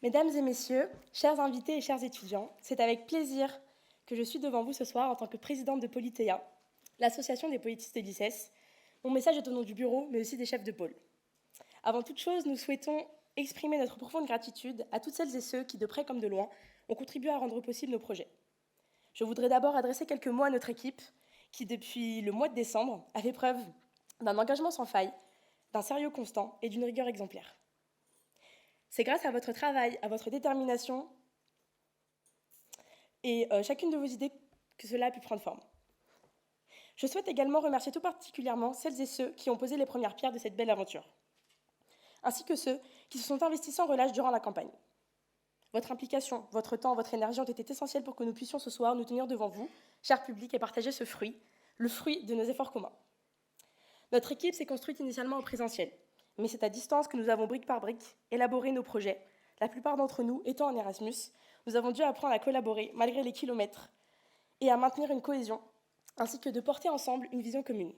Mesdames et messieurs, chers invités et chers étudiants, c'est avec plaisir que je suis devant vous ce soir en tant que présidente de Polythéa, l'association des politistes de l'ICES. Mon message est au nom du bureau, mais aussi des chefs de pôle. Avant toute chose, nous souhaitons exprimer notre profonde gratitude à toutes celles et ceux qui, de près comme de loin, ont contribué à rendre possible nos projets. Je voudrais d'abord adresser quelques mots à notre équipe, qui, depuis le mois de décembre, a fait preuve d'un engagement sans faille, d'un sérieux constant et d'une rigueur exemplaire. C'est grâce à votre travail, à votre détermination et chacune de vos idées que cela a pu prendre forme. Je souhaite également remercier tout particulièrement celles et ceux qui ont posé les premières pierres de cette belle aventure, ainsi que ceux qui se sont investis sans relâche durant la campagne. Votre implication, votre temps, votre énergie ont été essentiels pour que nous puissions ce soir nous tenir devant vous, cher public, et partager ce fruit, le fruit de nos efforts communs. Notre équipe s'est construite initialement en présentiel, mais c'est à distance que nous avons, brique par brique, élaboré nos projets. La plupart d'entre nous étant en Erasmus, nous avons dû apprendre à collaborer malgré les kilomètres et à maintenir une cohésion, ainsi que de porter ensemble une vision commune.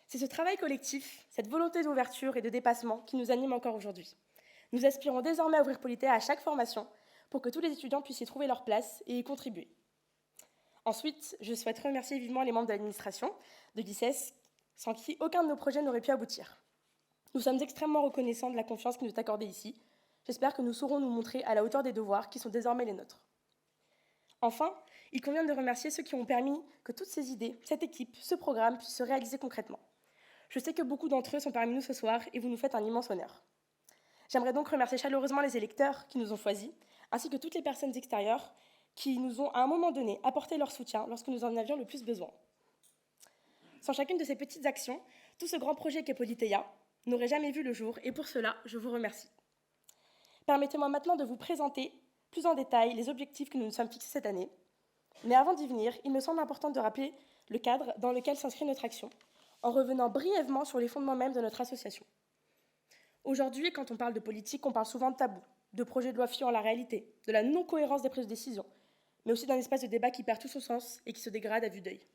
C'est ce travail collectif, cette volonté d'ouverture et de dépassement qui nous anime encore aujourd'hui. Nous aspirons désormais à ouvrir Polythéa à chaque formation pour que tous les étudiants puissent y trouver leur place et y contribuer. Ensuite, je souhaite remercier vivement les membres de l'administration de l'ICES, sans qui aucun de nos projets n'aurait pu aboutir. Nous sommes extrêmement reconnaissants de la confiance qui nous est accordée ici. J'espère que nous saurons nous montrer à la hauteur des devoirs qui sont désormais les nôtres. Enfin, il convient de remercier ceux qui ont permis que toutes ces idées, cette équipe, ce programme puissent se réaliser concrètement. Je sais que beaucoup d'entre eux sont parmi nous ce soir et vous nous faites un immense honneur. J'aimerais donc remercier chaleureusement les électeurs qui nous ont choisis, ainsi que toutes les personnes extérieures qui nous ont, à un moment donné, apporté leur soutien lorsque nous en avions le plus besoin. Sans chacune de ces petites actions, tout ce grand projet qu'est Polythéa n'aurait jamais vu le jour, et pour cela, je vous remercie. Permettez-moi maintenant de vous présenter plus en détail les objectifs que nous nous sommes fixés cette année. Mais avant d'y venir, il me semble important de rappeler le cadre dans lequel s'inscrit notre action, en revenant brièvement sur les fondements mêmes de notre association. Aujourd'hui, quand on parle de politique, on parle souvent de tabous, de projets de loi fiant la réalité, de la non-cohérence des prises de décision, mais aussi d'un espace de débat qui perd tout son sens et qui se dégrade à vue d'œil.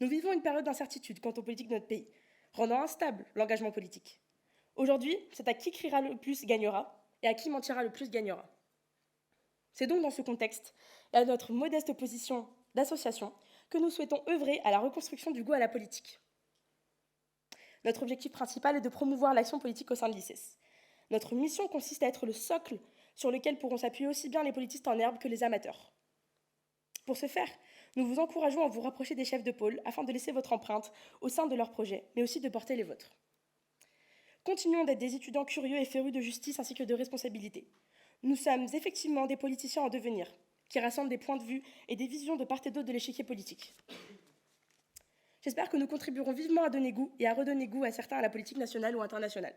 Nous vivons une période d'incertitude quant aux politiques de notre pays, rendant instable l'engagement politique. Aujourd'hui, c'est à qui criera le plus gagnera, et à qui mentira le plus gagnera. C'est donc dans ce contexte, et à notre modeste position d'association, que nous souhaitons œuvrer à la reconstruction du goût à la politique. Notre objectif principal est de promouvoir l'action politique au sein de l'ICES. Notre mission consiste à être le socle sur lequel pourront s'appuyer aussi bien les politistes en herbe que les amateurs. Pour ce faire, nous vous encourageons à vous rapprocher des chefs de pôle afin de laisser votre empreinte au sein de leurs projets, mais aussi de porter les vôtres. Continuons d'être des étudiants curieux et férus de justice ainsi que de responsabilité. Nous sommes effectivement des politiciens en devenir, qui rassemblent des points de vue et des visions de part et d'autre de l'échiquier politique. J'espère que nous contribuerons vivement à donner goût et à redonner goût à certains à la politique nationale ou internationale.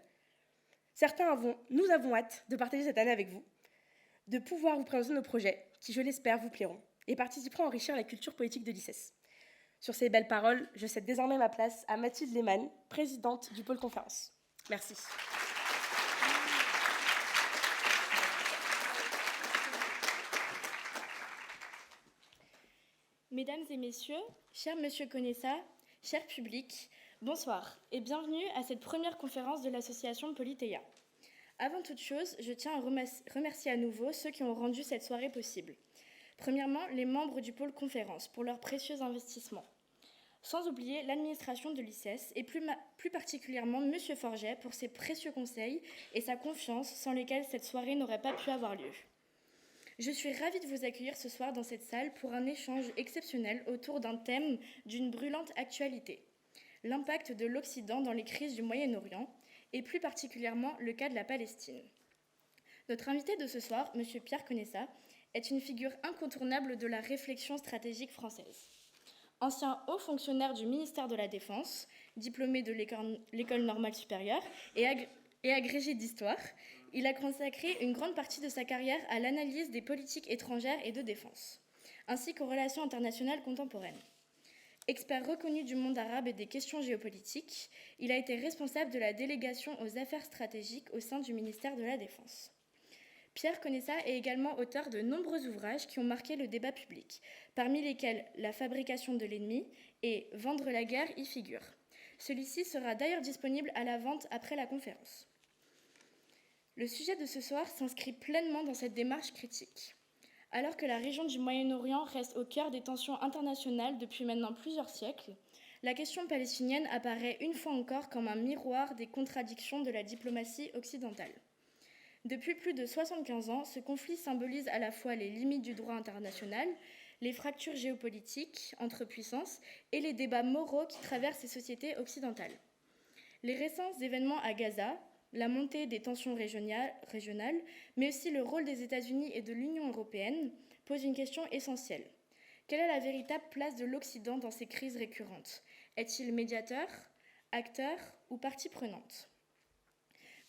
Nous avons hâte de partager cette année avec vous, de pouvoir vous présenter nos projets, qui, je l'espère, vous plairont, et participeront à enrichir la culture politique de l'ICES. Sur ces belles paroles, je cède désormais ma place à Mathilde Lehmann, présidente du pôle conférence. Merci. Mesdames et messieurs, cher monsieur Conessa, cher public, bonsoir et bienvenue à cette première conférence de l'association Polythéa. Avant toute chose, je tiens à remercier à nouveau ceux qui ont rendu cette soirée possible. Premièrement, les membres du pôle conférence pour leur précieux investissement. Sans oublier l'administration de l'ICES et plus particulièrement monsieur Forget pour ses précieux conseils et sa confiance sans lesquels cette soirée n'aurait pas pu avoir lieu. Je suis ravie de vous accueillir ce soir dans cette salle pour un échange exceptionnel autour d'un thème d'une brûlante actualité, l'impact de l'Occident dans les crises du Moyen-Orient, et plus particulièrement le cas de la Palestine. Notre invité de ce soir, M. Pierre Conessa, est une figure incontournable de la réflexion stratégique française. Ancien haut fonctionnaire du ministère de la Défense, diplômé de l'École normale supérieure et agrégé d'histoire, il a consacré une grande partie de sa carrière à l'analyse des politiques étrangères et de défense, ainsi qu'aux relations internationales contemporaines. Expert reconnu du monde arabe et des questions géopolitiques, il a été responsable de la délégation aux affaires stratégiques au sein du ministère de la Défense. Pierre Conessa est également auteur de nombreux ouvrages qui ont marqué le débat public, parmi lesquels La fabrication de l'ennemi et Vendre la guerre y figure. Celui-ci sera d'ailleurs disponible à la vente après la conférence. Le sujet de ce soir s'inscrit pleinement dans cette démarche critique. Alors que la région du Moyen-Orient reste au cœur des tensions internationales depuis maintenant plusieurs siècles, la question palestinienne apparaît une fois encore comme un miroir des contradictions de la diplomatie occidentale. Depuis plus de 75 ans, ce conflit symbolise à la fois les limites du droit international, les fractures géopolitiques entre puissances et les débats moraux qui traversent les sociétés occidentales. Les récents événements à Gaza, la montée des tensions régionales, mais aussi le rôle des États-Unis et de l'Union européenne posent une question essentielle. Quelle est la véritable place de l'Occident dans ces crises récurrentes? Est-il médiateur, acteur ou partie prenante?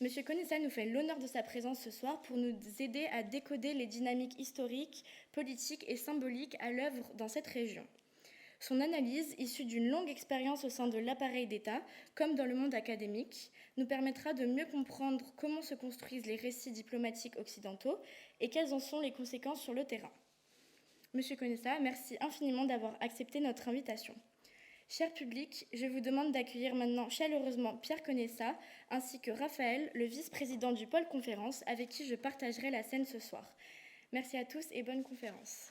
Monsieur Konessa nous fait l'honneur de sa présence ce soir pour nous aider à décoder les dynamiques historiques, politiques et symboliques à l'œuvre dans cette région. Son analyse, issue d'une longue expérience au sein de l'appareil d'État, comme dans le monde académique, nous permettra de mieux comprendre comment se construisent les récits diplomatiques occidentaux et quelles en sont les conséquences sur le terrain. Monsieur Konessa, merci infiniment d'avoir accepté notre invitation. Cher public, je vous demande d'accueillir maintenant chaleureusement Pierre Konessa ainsi que Raphaël, le vice-président du pôle conférence, avec qui je partagerai la scène ce soir. Merci à tous et bonne conférence.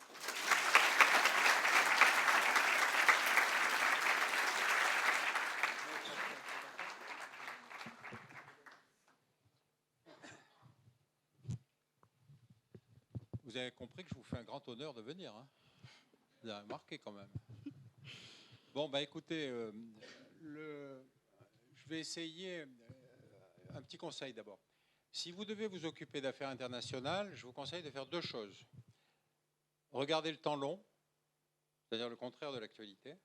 Vous avez compris que je vous fais un grand honneur de venir. Hein, vous avez remarqué quand même. Bon, bah écoutez, je vais essayer un petit conseil d'abord. Si vous devez vous occuper d'affaires internationales, je vous conseille de faire deux choses. Regardez le temps long, c'est-à-dire le contraire de l'actualité,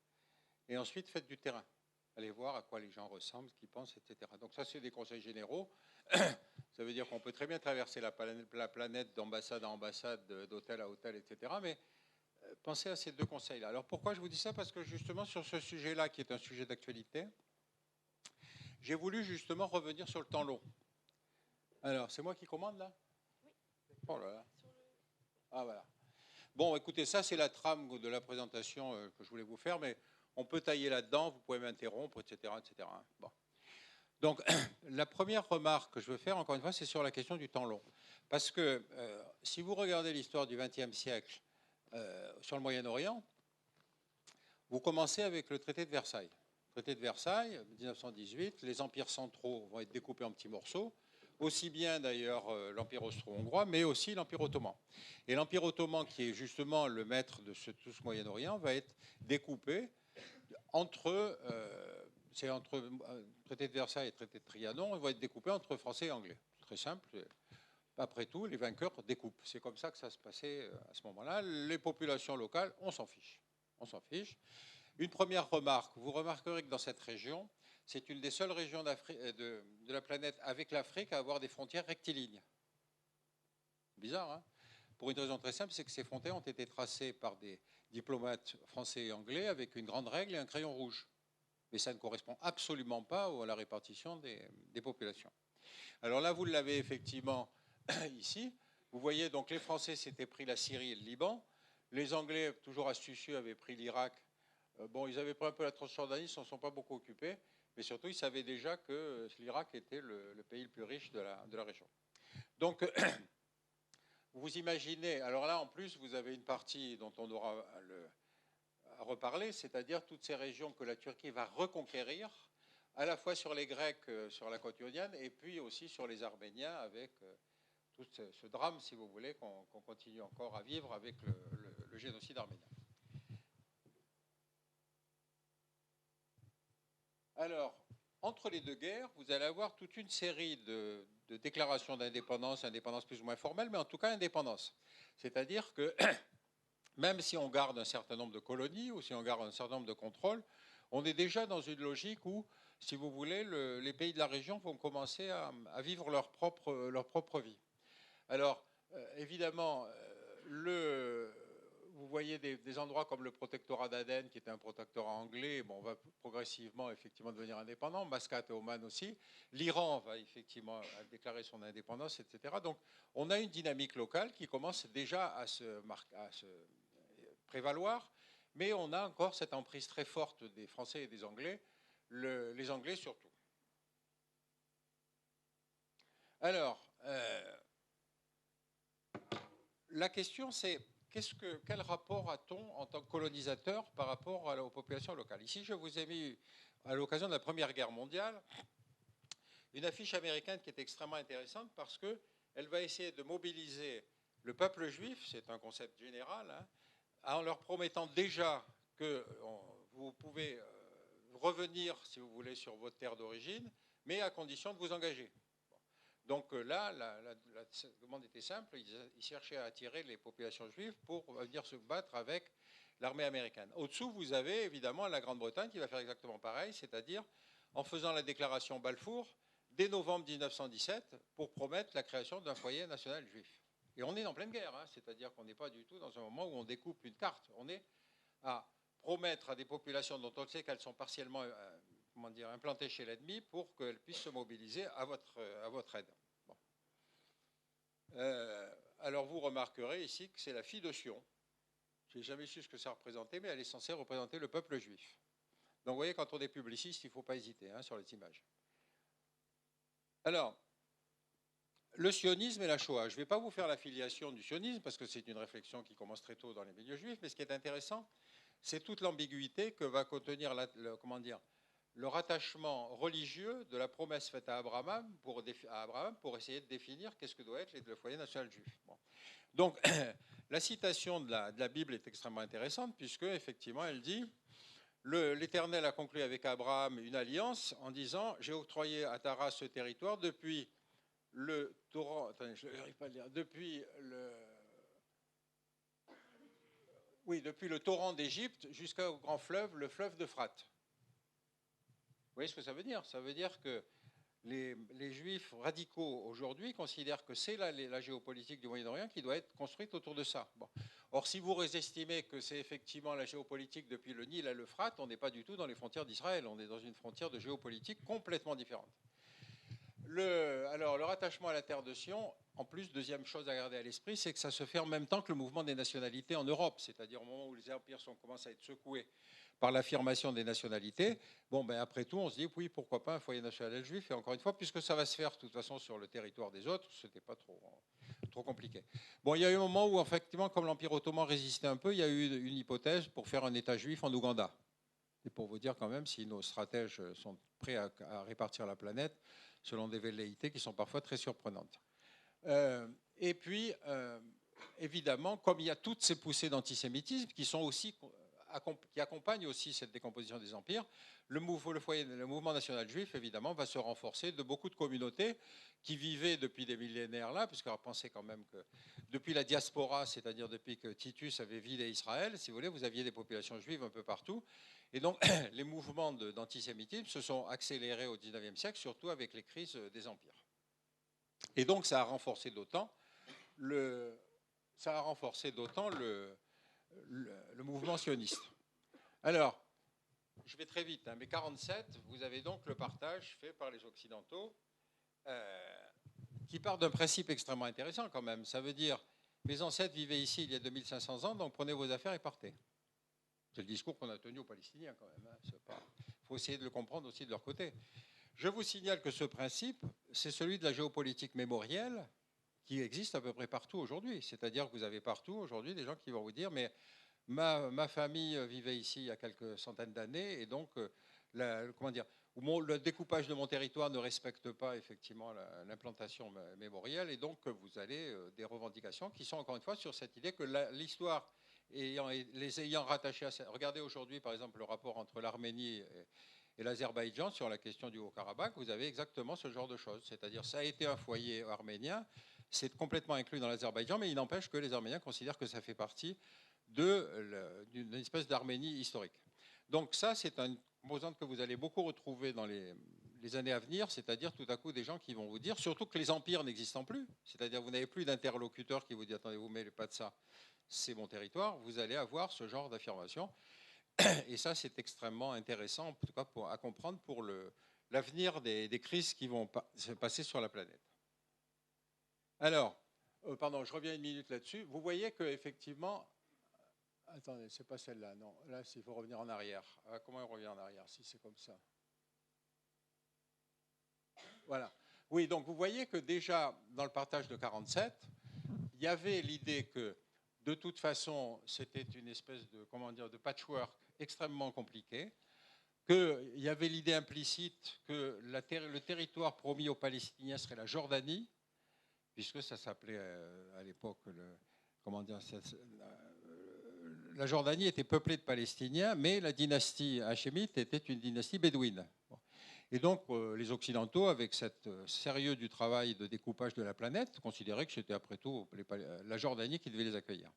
et ensuite faites du terrain. Allez voir à quoi les gens ressemblent, ce qu'ils pensent, etc. Donc ça, c'est des conseils généraux. Ça veut dire qu'on peut très bien traverser la planète d'ambassade à ambassade, d'hôtel à hôtel, etc. Mais pensez à ces deux conseils-là. Alors pourquoi je vous dis ça? Parce que justement sur ce sujet-là, qui est un sujet d'actualité, j'ai voulu justement revenir sur le temps long. Alors, c'est moi qui commande là? Oui. Oh là là. Ah voilà. Bon, écoutez, ça c'est la trame de la présentation que je voulais vous faire, mais on peut tailler là-dedans, vous pouvez m'interrompre, etc., etc. Bon. Donc, la première remarque que je veux faire, encore une fois, c'est sur la question du temps long. Parce que si vous regardez l'histoire du XXe siècle sur le Moyen-Orient, vous commencez avec le traité de Versailles. Le traité de Versailles, 1918, les empires centraux vont être découpés en petits morceaux, aussi bien d'ailleurs l'Empire austro-hongrois, mais aussi l'Empire ottoman. Et l'Empire ottoman, qui est justement le maître de tout ce Moyen-Orient, va être découpé entre... c'est entre traité de Versailles et traité de Trianon, ils vont être découpés entre Français et Anglais. Très simple. Après tout, les vainqueurs découpent. C'est comme ça que ça se passait à ce moment-là. Les populations locales, on s'en fiche. On s'en fiche. Une première remarque, vous remarquerez que dans cette région, c'est une des seules régions de la planète avec l'Afrique à avoir des frontières rectilignes. Bizarre, hein? Pour une raison très simple, c'est que ces frontières ont été tracées par des diplomates français et anglais avec une grande règle et un crayon rouge. Mais ça ne correspond absolument pas à la répartition des populations. Alors là, vous l'avez effectivement ici. Vous voyez, donc les Français s'étaient pris la Syrie et le Liban. Les Anglais, toujours astucieux, avaient pris l'Irak. Bon, ils avaient pris un peu la Transjordanie, ils ne s'en sont pas beaucoup occupés. Mais surtout, ils savaient déjà que l'Irak était le pays le plus riche de la région. Donc, vous imaginez, alors là, en plus, vous avez une partie dont on aura à reparler, c'est-à-dire toutes ces régions que la Turquie va reconquérir, à la fois sur les Grecs, sur la côte ionienne, et puis aussi sur les Arméniens, avec tout ce drame, si vous voulez, qu'on continue encore à vivre avec le génocide arménien. Alors, entre les deux guerres, vous allez avoir toute une série de déclarations d'indépendance, indépendance plus ou moins formelle, mais en tout cas indépendance. C'est-à-dire que même si on garde un certain nombre de colonies ou si on garde un certain nombre de contrôles, on est déjà dans une logique où, si vous voulez, les pays de la région vont commencer à vivre leur propre vie. Alors, évidemment, vous voyez des endroits comme le protectorat d'Aden, qui était un protectorat anglais, bon, on va progressivement effectivement devenir indépendant, Mascate et Oman aussi. L'Iran va effectivement déclarer son indépendance, etc. Donc, on a une dynamique locale qui commence déjà à se prévaloir, mais on a encore cette emprise très forte des Français et des Anglais, les Anglais surtout. Alors, la question, c'est quel rapport a-t-on en tant que colonisateur par rapport aux populations locales? Ici, je vous ai mis, à l'occasion de la Première Guerre mondiale, une affiche américaine qui est extrêmement intéressante parce qu'elle va essayer de mobiliser le peuple juif, c'est un concept général, hein, en leur promettant déjà que vous pouvez revenir, si vous voulez, sur votre terre d'origine, mais à condition de vous engager. Donc là, la demande était simple, ils cherchaient à attirer les populations juives pour venir se battre avec l'armée américaine. Au-dessous, vous avez évidemment la Grande-Bretagne qui va faire exactement pareil, c'est-à-dire en faisant la déclaration Balfour dès novembre 1917 pour promettre la création d'un foyer national juif. Et on est en pleine guerre, hein, c'est-à-dire qu'on n'est pas du tout dans un moment où on découpe une carte. On est à promettre à des populations dont on sait qu'elles sont partiellement implantées chez l'ennemi pour qu'elles puissent se mobiliser à votre aide. Bon. Alors vous remarquerez ici que c'est la fille de Sion. Je n'ai jamais su ce que ça représentait, mais elle est censée représenter le peuple juif. Donc vous voyez, quand on est publiciste, il ne faut pas hésiter hein, sur les images. Alors, le sionisme et la Shoah. Je ne vais pas vous faire la filiation du sionisme, parce que c'est une réflexion qui commence très tôt dans les milieux juifs, mais ce qui est intéressant, c'est toute l'ambiguïté que va contenir le rattachement religieux de la promesse faite à Abraham pour essayer de définir qu'est-ce que doit être le foyer national juif. Bon. Donc, la citation de la Bible est extrêmement intéressante, puisque, effectivement, elle dit « L'Éternel a conclu avec Abraham une alliance en disant « J'ai octroyé à ta race ce territoire depuis le torrent... » Attendez, je n'arrive pas à le dire. Depuis le torrent d'Égypte jusqu'au grand fleuve, le fleuve d'Euphrate. Vous voyez ce que ça veut dire? Ça veut dire que les juifs radicaux aujourd'hui considèrent que c'est la géopolitique du Moyen-Orient qui doit être construite autour de ça. Bon. Or, si vous estimez que c'est effectivement la géopolitique depuis le Nil à l'Euphrate, on n'est pas du tout dans les frontières d'Israël, on est dans une frontière de géopolitique complètement différente. Alors, le rattachement à la terre de Sion, en plus, deuxième chose à garder à l'esprit, c'est que ça se fait en même temps que le mouvement des nationalités en Europe, c'est-à-dire au moment où les empires commencent à être secoués par l'affirmation des nationalités. Bon, ben après tout, on se dit, oui, pourquoi pas un foyer national juif, et encore une fois, puisque ça va se faire de toute façon sur le territoire des autres, c'était pas trop compliqué. Bon, il y a eu un moment où, effectivement, comme l'Empire ottoman résistait un peu, il y a eu une hypothèse pour faire un État juif en Ouganda. Et pour vous dire quand même si nos stratèges sont prêts à répartir la planète selon des velléités qui sont parfois très surprenantes. Et puis, évidemment, comme il y a toutes ces poussées d'antisémitisme qui accompagnent aussi cette décomposition des empires, le mouvement national juif, évidemment, va se renforcer de beaucoup de communautés qui vivaient depuis des millénaires là, puisqu'on va penser quand même que depuis la diaspora, c'est-à-dire depuis que Titus avait vidé Israël, si vous voulez, vous aviez des populations juives un peu partout. Et donc, les mouvements d'antisémitisme se sont accélérés au XIXe siècle, surtout avec les crises des empires. Et donc, ça a renforcé d'autant le mouvement sioniste. Alors, je vais très vite, hein, mais 47, vous avez donc le partage fait par les Occidentaux, qui part d'un principe extrêmement intéressant quand même. Ça veut dire, mes ancêtres vivaient ici il y a 2500 ans, donc prenez vos affaires et partez. C'est le discours qu'on a tenu aux Palestiniens quand même. Hein. Il faut essayer de le comprendre aussi de leur côté. Je vous signale que ce principe, c'est celui de la géopolitique mémorielle qui existe à peu près partout aujourd'hui. C'est-à-dire que vous avez partout aujourd'hui des gens qui vont vous dire « mais ma famille vivait ici il y a quelques centaines d'années et donc le découpage de mon territoire ne respecte pas effectivement l'implantation mémorielle et donc vous avez des revendications qui sont encore une fois sur cette idée que l'histoire les ayant rattachés à ça. Regardez aujourd'hui par exemple le rapport entre l'Arménie et l'Azerbaïdjan sur la question du Haut-Karabakh, vous avez exactement ce genre de choses. C'est-à-dire ça a été un foyer arménien, c'est complètement inclus dans l'Azerbaïdjan, mais il n'empêche que les Arméniens considèrent que ça fait partie d'une espèce d'Arménie historique. Donc ça, c'est une composante que vous allez beaucoup retrouver dans les années à venir, c'est-à-dire tout à coup des gens qui vont vous dire, surtout que les empires n'existant plus, c'est-à-dire vous n'avez plus d'interlocuteur qui vous dit « attendez, vous ne mêlez pas de ça, c'est mon territoire », vous allez avoir ce genre d'affirmation. Et ça, c'est extrêmement intéressant, en tout cas à comprendre pour l'avenir des crises qui vont se passer sur la planète. Alors, pardon, je reviens une minute là-dessus. Vous voyez qu'effectivement... Attendez, c'est pas celle-là, non. Là, il faut revenir en arrière. Comment on revient en arrière si c'est comme ça? Voilà. Oui, donc vous voyez que déjà, dans le partage de 47, il y avait l'idée que, de toute façon, c'était une espèce de, comment dire, de patchwork extrêmement compliqué, qu'il y avait l'idée implicite que le territoire promis aux Palestiniens serait la Jordanie, puisque ça s'appelait à l'époque, comment dire, la Jordanie était peuplée de Palestiniens, mais la dynastie hachémite était une dynastie bédouine. Et donc, les Occidentaux, avec cette sérieux du travail de découpage de la planète, considéraient que c'était après tout la Jordanie qui devait les accueillir.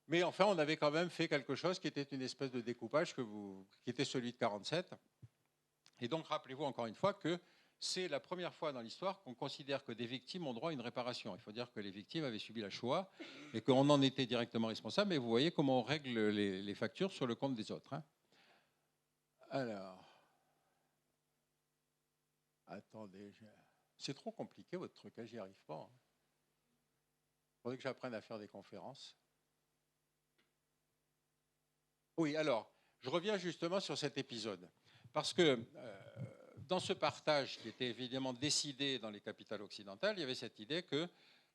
Mais enfin, on avait quand même fait quelque chose qui était une espèce de découpage qui était celui de 47. Et donc, rappelez-vous encore une fois que c'est la première fois dans l'histoire qu'on considère que des victimes ont droit à une réparation. Il faut dire que les victimes avaient subi la Shoah et qu'on en était directement responsable. Mais vous voyez comment on règle les factures sur le compte des autres. Hein. Alors, attendez, c'est trop compliqué votre truc, hein, j'y arrive pas. Il faudrait que j'apprenne à faire des conférences. Oui, alors, je reviens justement sur cet épisode. Parce que dans ce partage qui était évidemment décidé dans les capitales occidentales, il y avait cette idée que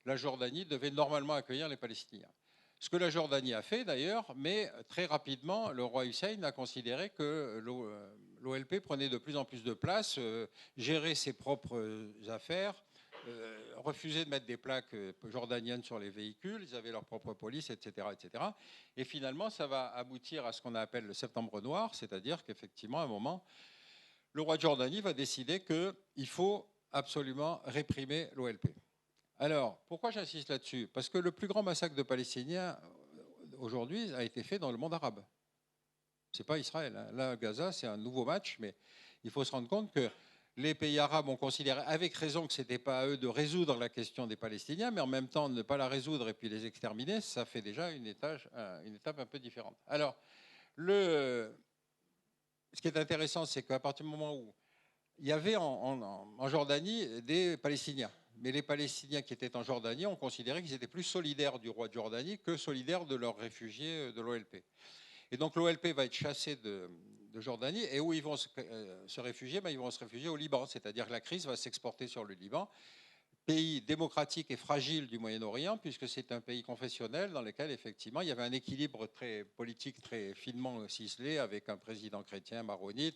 la Jordanie devait normalement accueillir les Palestiniens. Ce que la Jordanie a fait d'ailleurs, mais très rapidement, le roi Hussein a considéré que l'OLP prenait de plus en plus de place, gérait ses propres affaires, refusait de mettre des plaques jordaniennes sur les véhicules, ils avaient leur propre police, etc., etc. Et finalement, ça va aboutir à ce qu'on appelle le septembre noir, c'est-à-dire qu'effectivement, à un moment, le roi de Jordanie va décider qu'il faut absolument réprimer l'OLP. Alors, pourquoi j'insiste là-dessus? Parce que le plus grand massacre de Palestiniens aujourd'hui a été fait dans le monde arabe. Ce n'est pas Israël. Hein. Là, Gaza, c'est un nouveau match, mais il faut se rendre compte que les pays arabes ont considéré avec raison que ce n'était pas à eux de résoudre la question des Palestiniens, mais en même temps, ne pas la résoudre et puis les exterminer, ça fait déjà une étape un peu différente. Alors, ce qui est intéressant, c'est qu'à partir du moment où il y avait en Jordanie des Palestiniens, mais les Palestiniens qui étaient en Jordanie ont considéré qu'ils étaient plus solidaires du roi de Jordanie que solidaires de leurs réfugiés de l'OLP. Et donc l'OLP va être chassé de Jordanie, et où ils vont se réfugier? Ils vont se réfugier au Liban, c'est-à-dire que la crise va s'exporter sur le Liban, pays démocratique et fragile du Moyen-Orient, puisque c'est un pays confessionnel dans lequel effectivement il y avait un équilibre très politique très finement ciselé, avec un président chrétien maronite,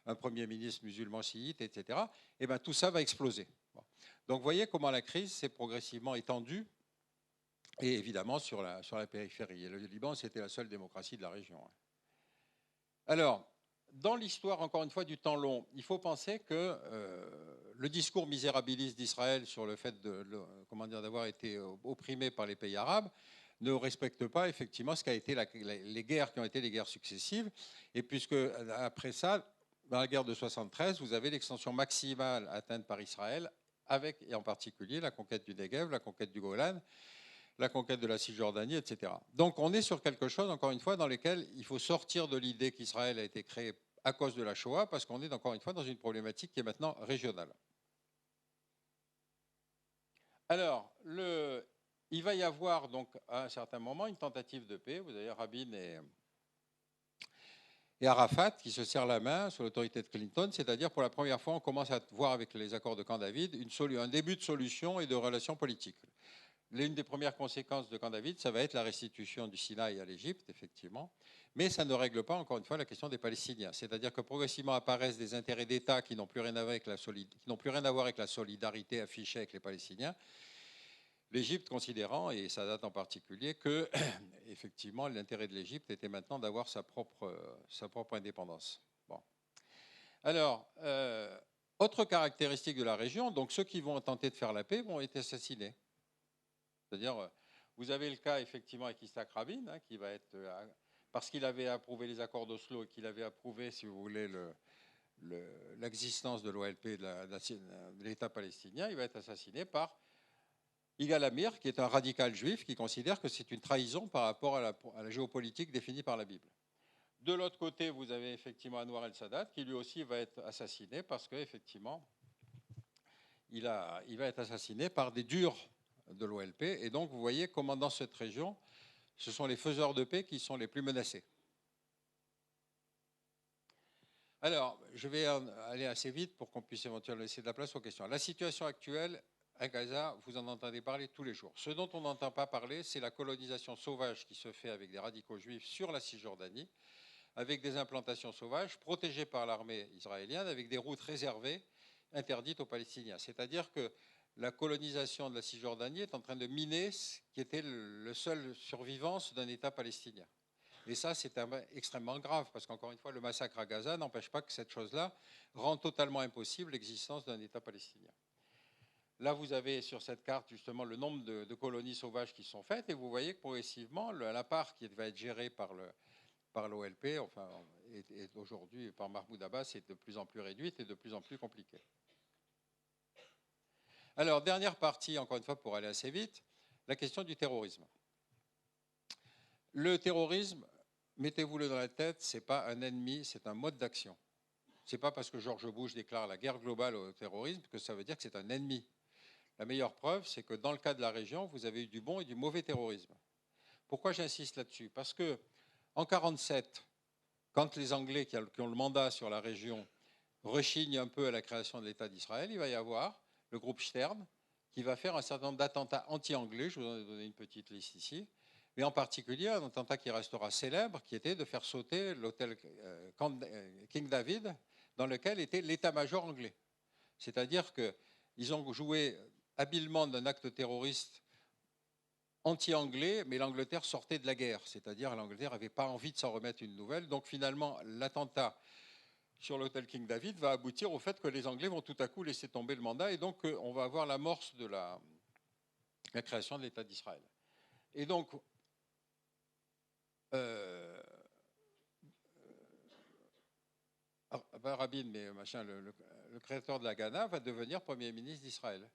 un Premier ministre musulman chiite, etc. Et bien tout ça va exploser. Bon. Donc vous voyez comment la crise s'est progressivement étendue, et évidemment sur la périphérie. Et le Liban, c'était la seule démocratie de la région. Alors, dans l'histoire, encore une fois, du temps long, il faut penser que le discours misérabiliste d'Israël sur le fait d'avoir été opprimé par les pays arabes ne respecte pas effectivement ce qu'a été les guerres qui ont été les guerres successives. Et puisque après ça, dans la guerre de 73, vous avez l'extension maximale atteinte par Israël, avec, et en particulier, la conquête du Negev, la conquête du Golan, la conquête de la Cisjordanie, etc. Donc on est sur quelque chose, encore une fois, dans lequel il faut sortir de l'idée qu'Israël a été créé à cause de la Shoah, parce qu'on est, encore une fois, dans une problématique qui est maintenant régionale. Alors, il va y avoir, donc, à un certain moment, une tentative de paix. Vous avez Rabin et Arafat qui se serrent la main sous l'autorité de Clinton, c'est-à-dire pour la première fois, on commence à voir avec les accords de Camp David un début de solution et de relations politiques. L'une des premières conséquences de Camp David, ça va être la restitution du Sinaï à l'Égypte, effectivement, mais ça ne règle pas, encore une fois, la question des Palestiniens. C'est-à-dire que progressivement apparaissent des intérêts d'État qui n'ont plus rien à voir avec la solidarité affichée avec les Palestiniens. L'Égypte considérant, et ça date en particulier, que effectivement l'intérêt de l'Égypte était maintenant d'avoir sa propre indépendance. Bon. Alors, autre caractéristique de la région, donc ceux qui vont tenter de faire la paix vont être assassinés. C'est-à-dire, vous avez le cas effectivement avec Yitzhak Rabin, hein, qui va être, parce qu'il avait approuvé les accords d'Oslo et qu'il avait approuvé, si vous voulez, l'existence de l'OLP, de l'État palestinien, il va être assassiné par Yigal Amir, qui est un radical juif qui considère que c'est une trahison par rapport à la géopolitique définie par la Bible. De l'autre côté, vous avez effectivement Anwar el-Sadat, qui lui aussi va être assassiné parce qu'effectivement, il va être assassiné par des durs de l'OLP. Et donc, vous voyez comment dans cette région, ce sont les faiseurs de paix qui sont les plus menacés. Alors, je vais aller assez vite pour qu'on puisse éventuellement laisser de la place aux questions. La situation actuelle à Gaza, vous en entendez parler tous les jours. Ce dont on n'entend pas parler, c'est la colonisation sauvage qui se fait avec des radicaux juifs sur la Cisjordanie, avec des implantations sauvages protégées par l'armée israélienne, avec des routes réservées interdites aux Palestiniens. C'est-à-dire que la colonisation de la Cisjordanie est en train de miner ce qui était le seul survivance d'un État palestinien. Et ça, c'est extrêmement grave, parce qu'encore une fois, le massacre à Gaza n'empêche pas que cette chose-là rend totalement impossible l'existence d'un État palestinien. Là, vous avez sur cette carte justement le nombre de colonies sauvages qui sont faites, et vous voyez que progressivement, la part qui va être gérée par l'OLP, enfin, et aujourd'hui par Mahmoud Abbas, est de plus en plus réduite et de plus en plus compliquée. Alors, dernière partie, encore une fois, pour aller assez vite, la question du terrorisme. Le terrorisme, mettez-vous-le dans la tête, ce n'est pas un ennemi, c'est un mode d'action. Ce n'est pas parce que George Bush déclare la guerre globale au terrorisme que ça veut dire que c'est un ennemi. La meilleure preuve, c'est que dans le cas de la région, vous avez eu du bon et du mauvais terrorisme. Pourquoi j'insiste là-dessus? Parce que en 1947, quand les Anglais qui ont le mandat sur la région rechignent un peu à la création de l'État d'Israël, il va y avoir le groupe Stern qui va faire un certain nombre d'attentats anti-anglais. Je vous en ai donné une petite liste ici. Mais en particulier un attentat qui restera célèbre, qui était de faire sauter l'hôtel King David, dans lequel était l'état-major anglais. C'est-à-dire qu'ils ont joué habilement d'un acte terroriste anti-anglais, mais l'Angleterre sortait de la guerre, c'est-à-dire l'Angleterre n'avait pas envie de s'en remettre une nouvelle. Donc finalement, l'attentat sur l'hôtel King David va aboutir au fait que les Anglais vont tout à coup laisser tomber le mandat, et donc on va avoir l'amorce de la création de l'État d'Israël. Et donc, Rabin, mais machin, le créateur de la Ghana va devenir Premier ministre d'Israël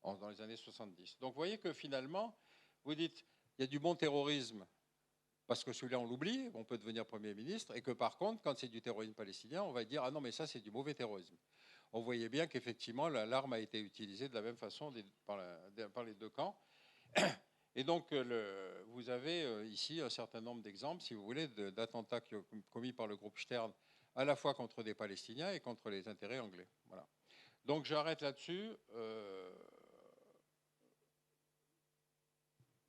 dans les années 70. Donc vous voyez que finalement, vous dites, il y a du bon terrorisme, parce que celui-là on l'oublie, on peut devenir Premier ministre, et que par contre, quand c'est du terrorisme palestinien, on va dire, ah non, mais ça c'est du mauvais terrorisme. On voyait bien qu'effectivement, l'arme a été utilisée de la même façon par les deux camps. Et donc, vous avez ici un certain nombre d'exemples, si vous voulez, d'attentats commis par le groupe Stern, à la fois contre des Palestiniens et contre les intérêts anglais. Voilà. Donc, j'arrête là-dessus.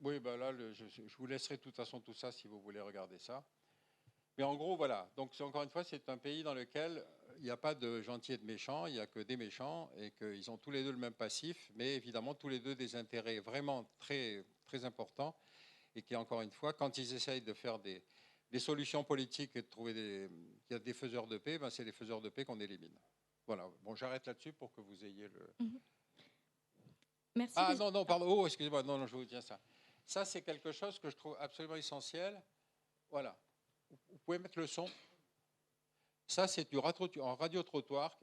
Oui, ben là, je vous laisserai de toute façon tout ça si vous voulez regarder ça. Mais en gros, voilà. Donc, encore une fois, c'est un pays dans lequel il n'y a pas de gentils et de méchants, il n'y a que des méchants, et qu'ils ont tous les deux le même passif, mais évidemment tous les deux des intérêts vraiment très, très importants, et qui, encore une fois, quand ils essayent de faire des solutions politiques et de trouver des faiseurs de paix, ben c'est les faiseurs de paix qu'on élimine. Voilà. Bon, j'arrête là-dessus pour que vous ayez le... Merci. Ah non, non, pardon. Oh, excusez-moi. Non, non, je vous dis ça. Ça, c'est quelque chose que je trouve absolument essentiel. Voilà. Vous pouvez mettre le son. Ça, c'est du radio-trottoir.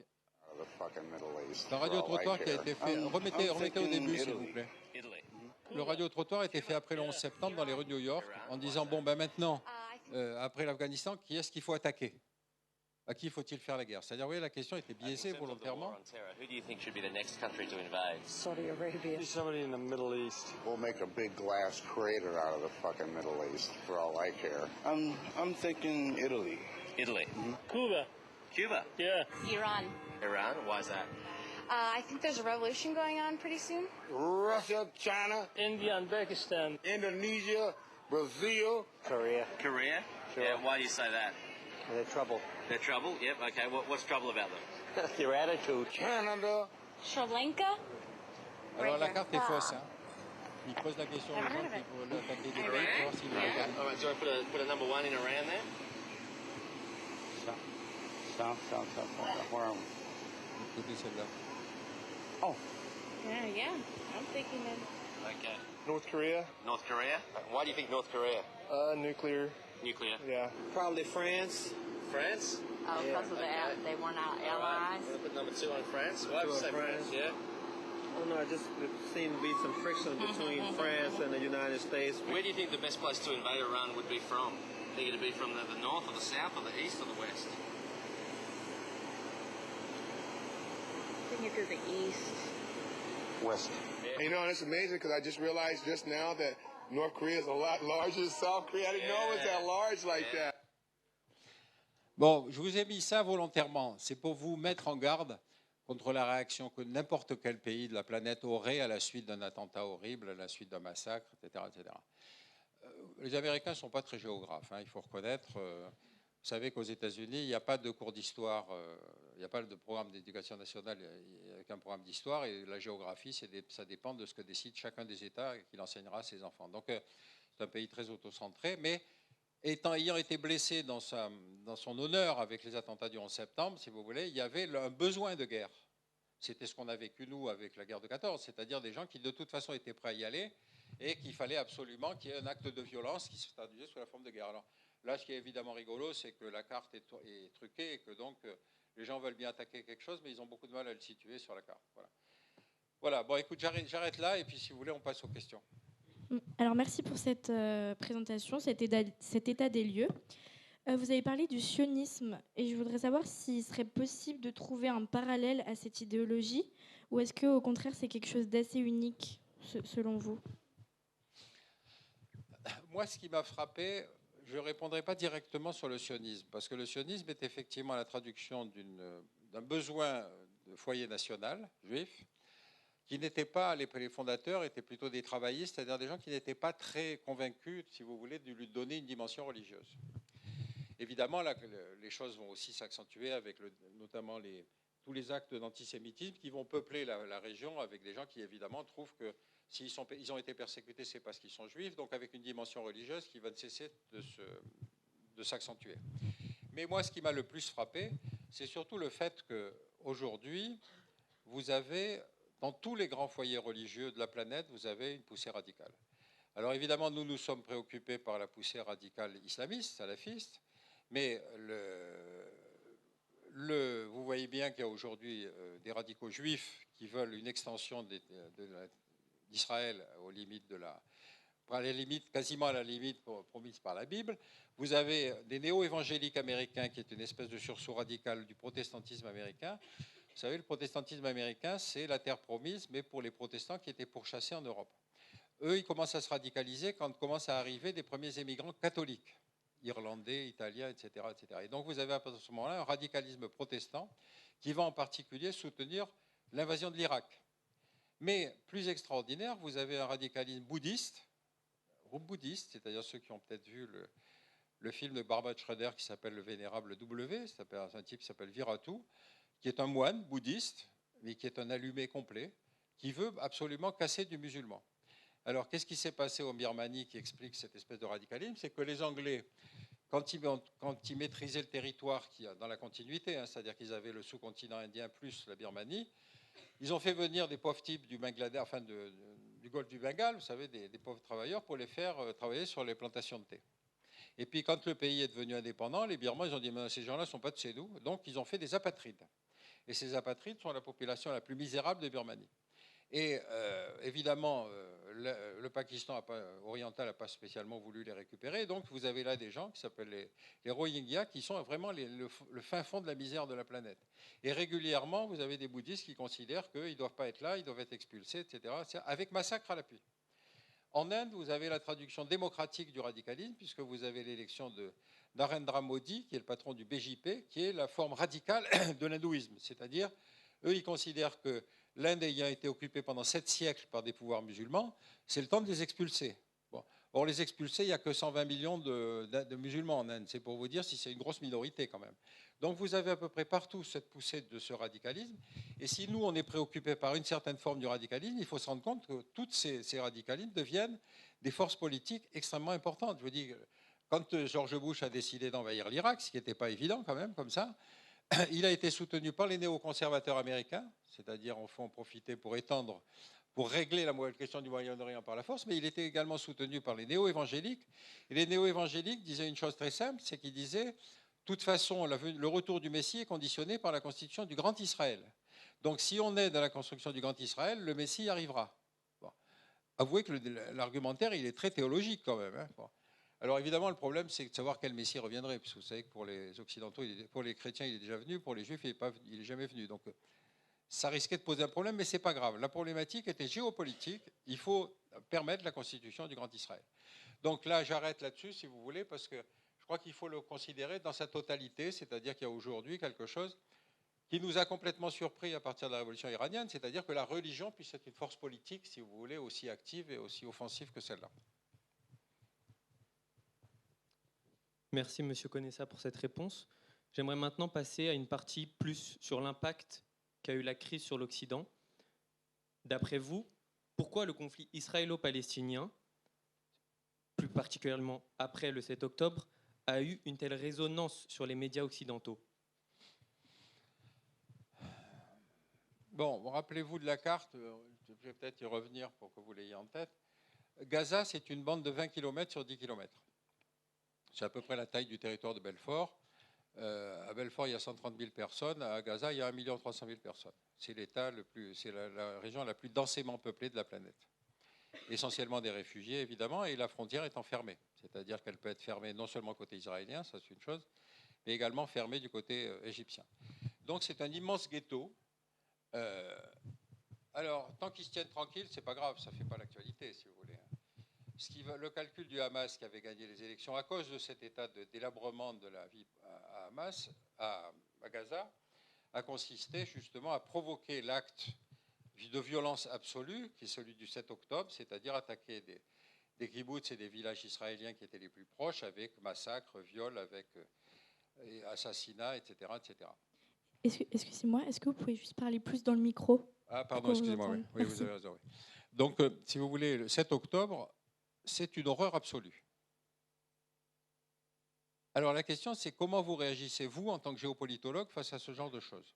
C'est un radio-trottoir qui a été fait... Remettez au début, s'il vous plaît. Le radio-trottoir a été fait après le 11 septembre dans les rues de New York, en disant, bon, ben maintenant, après l'Afghanistan, qui est-ce qu'il faut attaquer? À qui faut-il faire la guerre? C'est-à-dire, vous voyez, la question était biaisée volontairement. Who do you think should be the next country to invade? Saudi Arabia. Somebody in the Middle East. We'll make a big glass crater out of the fucking Middle East, for all I care. I'm thinking Italy. Italy. Mm-hmm. Cuba. Cuba? Yeah. Iran. Iran? Why is that? I think there's a revolution going on pretty soon. Russia, China, India and Pakistan. Indonesia, Brazil. Korea. Korea? Sure. Yeah, why do you say that? They're trouble. They're trouble? Yep, okay. What's trouble about them? Their attitude. Canada. Sri Lanka. Alors la carte est fausse. Hein. Il pose la question aux gens qui vont attaquer des pays pour voir s'ils veulent gagner. All right, so I put a number one in Iran there? South. Where am I? Écoutez celle-là. Oh. Yeah. I'm thinking of... Okay. North Korea. North Korea? Why do you think North Korea? Nuclear. Nuclear? Yeah. Probably France. France? Oh, because of okay. they weren't our All right. allies. We'll put number two on France. Why would you say France? Yeah. Oh no, just there seemed to be some friction between France and the United States. Where do you think the best place to invade Iran would be from? Think it'd be from the north or the south or the east or the west? I think it's to the east. West. You know, it's amazing because I just realized just now that North Korea is a lot larger than South Korea. I didn't know it was that large like that. Bon, je vous ai mis ça volontairement. C'est pour vous mettre en garde contre la réaction que n'importe quel pays de la planète aurait à la suite d'un attentat horrible, à la suite d'un massacre, etc., etc. Les Américains ne sont pas très géographes, hein, il faut reconnaître. Vous savez qu'aux États-Unis, il n'y a pas de cours d'histoire, il n'y a pas de programme d'éducation nationale avec un programme d'histoire, et la géographie, ça dépend de ce que décide chacun des États qu'il enseignera à ses enfants. Donc, c'est un pays très autocentré, mais ayant été blessé dans son honneur avec les attentats du 11 septembre, si vous voulez, il y avait un besoin de guerre. C'était ce qu'on a vécu, nous, avec la guerre de 14, c'est-à-dire des gens qui, de toute façon, étaient prêts à y aller et qu'il fallait absolument qu'il y ait un acte de violence qui se traduisait sous la forme de guerre. Alors, là, ce qui est évidemment rigolo, c'est que la carte est truquée et que donc les gens veulent bien attaquer quelque chose, mais ils ont beaucoup de mal à le situer sur la carte. Voilà. Voilà. Bon, écoute, j'arrête là et puis si vous voulez, on passe aux questions. Alors, merci pour cette présentation, cet état des lieux. Vous avez parlé du sionisme et je voudrais savoir s'il serait possible de trouver un parallèle à cette idéologie ou est-ce qu'au contraire, c'est quelque chose d'assez unique selon vous? Moi, ce qui m'a frappé, je ne répondrai pas directement sur le sionisme, parce que le sionisme est effectivement la traduction d'un besoin de foyer national juif, qui n'étaient pas, les fondateurs étaient plutôt des travaillistes, c'est-à-dire des gens qui n'étaient pas très convaincus, si vous voulez, de lui donner une dimension religieuse. Évidemment, là, les choses vont aussi s'accentuer avec notamment tous les actes d'antisémitisme qui vont peupler la région avec des gens qui, évidemment, trouvent que s'ils ont été persécutés, c'est parce qu'ils sont juifs, donc avec une dimension religieuse qui va ne cesser de s'accentuer. Mais moi, ce qui m'a le plus frappé, c'est surtout le fait qu'aujourd'hui, vous avez, dans tous les grands foyers religieux de la planète, vous avez une poussée radicale. Alors évidemment, nous sommes préoccupés par la poussée radicale islamiste, salafiste, mais vous voyez bien qu'il y a aujourd'hui des radicaux juifs qui veulent une extension d'Israël aux limites quasiment à la limite promise par la Bible. Vous avez des néo-évangéliques américains qui est une espèce de sursaut radical du protestantisme américain. Vous savez, le protestantisme américain, c'est la terre promise, mais pour les protestants qui étaient pourchassés en Europe. Eux, ils commencent à se radicaliser quand commencent à arriver des premiers émigrants catholiques, irlandais, italiens, etc., etc. Et donc, vous avez à ce moment-là un radicalisme protestant qui va en particulier soutenir l'invasion de l'Irak. Mais plus extraordinaire, vous avez un radicalisme bouddhiste, c'est-à-dire ceux qui ont peut-être vu le film de Barbara Schroeder qui s'appelle Le Vénérable W, c'est un type qui s'appelle Viratu, qui est un moine bouddhiste, mais qui est un allumé complet, qui veut absolument casser du musulman. Alors, qu'est-ce qui s'est passé en Birmanie qui explique cette espèce de radicalisme? C'est que les Anglais, quand ils maîtrisaient le territoire qui dans la continuité, hein, c'est-à-dire qu'ils avaient le sous-continent indien plus la Birmanie, ils ont fait venir des pauvres types du Bangladesh, enfin du golfe du Bengale, vous savez, des pauvres travailleurs, pour les faire travailler sur les plantations de thé. Et puis, quand le pays est devenu indépendant, les Birmans, ils ont dit, ces gens-là ne sont pas de chez nous, donc ils ont fait des apatrides. Et ces apatrides sont la population la plus misérable de Birmanie. Et évidemment, le Pakistan oriental n'a pas spécialement voulu les récupérer. Donc, vous avez là des gens qui s'appellent les Rohingyas, qui sont vraiment le fin fond de la misère de la planète. Et régulièrement, vous avez des bouddhistes qui considèrent qu'ils ne doivent pas être là, ils doivent être expulsés, etc., avec massacre à l'appui. En Inde, vous avez la traduction démocratique du radicalisme, puisque vous avez l'élection de Narendra Modi, qui est le patron du BJP, qui est la forme radicale de l'hindouisme. C'est-à-dire, eux, ils considèrent que l'Inde ayant été occupée pendant 7 siècles par des pouvoirs musulmans, c'est le temps de les expulser. Bon. Or, les expulser, il n'y a que 120 millions de musulmans en Inde. C'est pour vous dire si c'est une grosse minorité quand même. Donc, vous avez à peu près partout cette poussée de ce radicalisme. Et si nous, on est préoccupés par une certaine forme du radicalisme, il faut se rendre compte que tous ces radicalismes deviennent des forces politiques extrêmement importantes. Je vous dis, quand George Bush a décidé d'envahir l'Irak, ce qui n'était pas évident quand même, comme ça, il a été soutenu par les néoconservateurs américains, c'est-à-dire en font profiter pour étendre, pour régler la question du Moyen-Orient par la force, mais il était également soutenu par les néo-évangéliques. Et les néo-évangéliques disaient une chose très simple, c'est qu'ils disaient, de toute façon, le retour du Messie est conditionné par la constitution du Grand Israël. Donc si on est dans la construction du Grand Israël, le Messie arrivera. Bon. Avouez que l'argumentaire, il est très théologique quand même. Hein. Bon. Alors évidemment, le problème, c'est de savoir quel Messie reviendrait, puisque vous savez que pour les Occidentaux, pour les chrétiens, il est déjà venu, pour les Juifs, il n'est jamais venu. Donc ça risquait de poser un problème, mais ce n'est pas grave. La problématique était géopolitique. Il faut permettre la constitution du Grand Israël. Donc là, j'arrête là-dessus, si vous voulez, parce que je crois qu'il faut le considérer dans sa totalité, c'est-à-dire qu'il y a aujourd'hui quelque chose qui nous a complètement surpris à partir de la révolution iranienne, c'est-à-dire que la religion puisse être une force politique, si vous voulez, aussi active et aussi offensive que celle-là. Merci, Monsieur Conessa, pour cette réponse. J'aimerais maintenant passer à une partie plus sur l'impact qu'a eu la crise sur l'Occident. D'après vous, pourquoi le conflit israélo-palestinien, plus particulièrement après le 7 octobre, a eu une telle résonance sur les médias occidentaux? Bon, rappelez-vous de la carte, je vais peut-être y revenir pour que vous l'ayez en tête. Gaza, c'est une bande de 20 km sur 10 km. C'est à peu près la taille du territoire de Belfort. À Belfort, il y a 130 000 personnes. À Gaza, il y a 1 300 000 personnes. C'est la région la plus densément peuplée de la planète. Essentiellement des réfugiés, évidemment, et la frontière est fermée. C'est-à-dire qu'elle peut être fermée non seulement côté israélien, ça c'est une chose, mais également fermée du côté égyptien. Donc c'est un immense ghetto. Alors, tant qu'ils se tiennent tranquilles, c'est pas grave, ça ne fait pas l'actualité, si vous voulez. Le calcul du Hamas qui avait gagné les élections à cause de cet état de délabrement de la vie à Gaza a consisté justement à provoquer l'acte de violence absolue qui est celui du 7 octobre, c'est-à-dire attaquer des kibboutz et des villages israéliens qui étaient les plus proches avec massacres, viols, avec assassinats, etc. etc. Excusez-moi, est-ce que vous pouvez juste parler plus dans le micro? Ah, pardon, excusez-moi, oui, vous avez raison. Oui. Donc, si vous voulez, le 7 octobre, c'est une horreur absolue. Alors la question, c'est comment vous réagissez, vous, en tant que géopolitologue, face à ce genre de choses?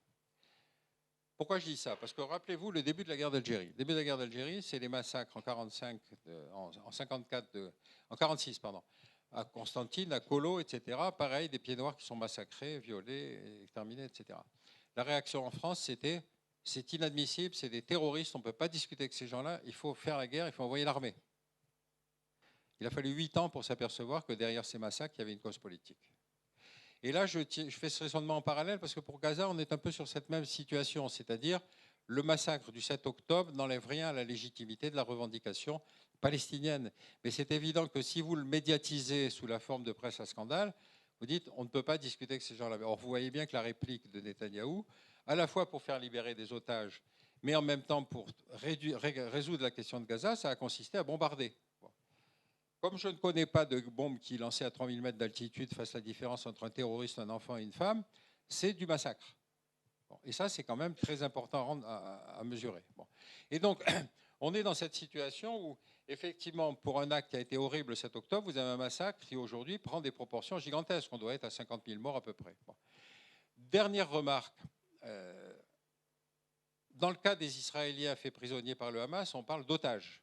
Pourquoi je dis ça? Parce que rappelez-vous le début de la guerre d'Algérie. Le début de la guerre d'Algérie, c'est les massacres en 46, pardon, à Constantine, à Colo, etc. Pareil, des pieds noirs qui sont massacrés, violés, exterminés, etc. La réaction en France, c'était c'est inadmissible, c'est des terroristes, on ne peut pas discuter avec ces gens-là, il faut faire la guerre, il faut envoyer l'armée. Il a fallu 8 ans pour s'apercevoir que derrière ces massacres, il y avait une cause politique. Et là, je fais ce raisonnement en parallèle parce que pour Gaza, on est un peu sur cette même situation, c'est-à-dire le massacre du 7 octobre n'enlève rien à la légitimité de la revendication palestinienne. Mais c'est évident que si vous le médiatisez sous la forme de presse à scandale, vous dites on ne peut pas discuter avec ces gens-là. Or, vous voyez bien que la réplique de Netanyahou, à la fois pour faire libérer des otages, mais en même temps pour résoudre la question de Gaza, ça a consisté à bombarder. Comme je ne connais pas de bombe qui est lancée à 3000 mètres d'altitude fasse la différence entre un terroriste, un enfant et une femme, c'est du massacre. Bon, et ça, c'est quand même très important à mesurer. Bon. Et donc, on est dans cette situation où, effectivement, pour un acte qui a été horrible le 7 octobre, vous avez un massacre qui, aujourd'hui, prend des proportions gigantesques. On doit être à 50 000 morts à peu près. Bon. Dernière remarque. Dans le cas des Israéliens faits prisonniers par le Hamas, on parle d'otages.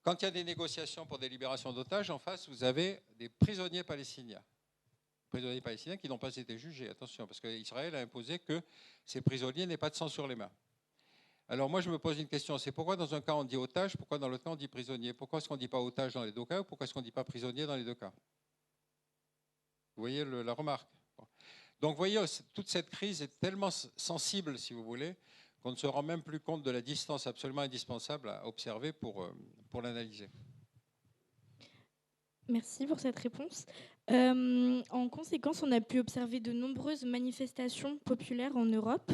Quand il y a des négociations pour des libérations d'otages, en face, vous avez des prisonniers palestiniens. Prisonniers palestiniens qui n'ont pas été jugés, attention, parce qu'Israël a imposé que ces prisonniers n'aient pas de sang sur les mains. Alors moi, je me pose une question, c'est pourquoi dans un cas on dit otage, pourquoi dans l'autre cas on dit prisonnier? Pourquoi est-ce qu'on ne dit pas otage dans les deux cas, ou pourquoi est-ce qu'on ne dit pas prisonnier dans les deux cas? Vous voyez la remarque? Bon. Donc vous voyez, toute cette crise est tellement sensible, si vous voulez, qu'on ne se rend même plus compte de la distance absolument indispensable à observer pour l'analyser. Merci pour cette réponse. En conséquence, on a pu observer de nombreuses manifestations populaires en Europe.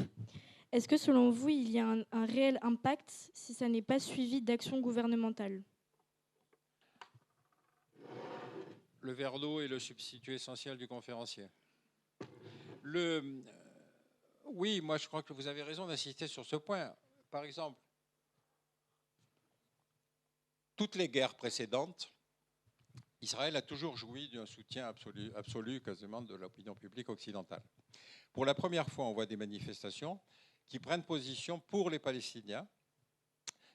Est-ce que selon vous, il y a un réel impact si ça n'est pas suivi d'actions gouvernementales? Le verre d'eau est le substitut essentiel du conférencier. Oui, moi je crois que vous avez raison d'insister sur ce point. Par exemple, toutes les guerres précédentes, Israël a toujours joui d'un soutien absolu quasiment de l'opinion publique occidentale. Pour la première fois, on voit des manifestations qui prennent position pour les Palestiniens,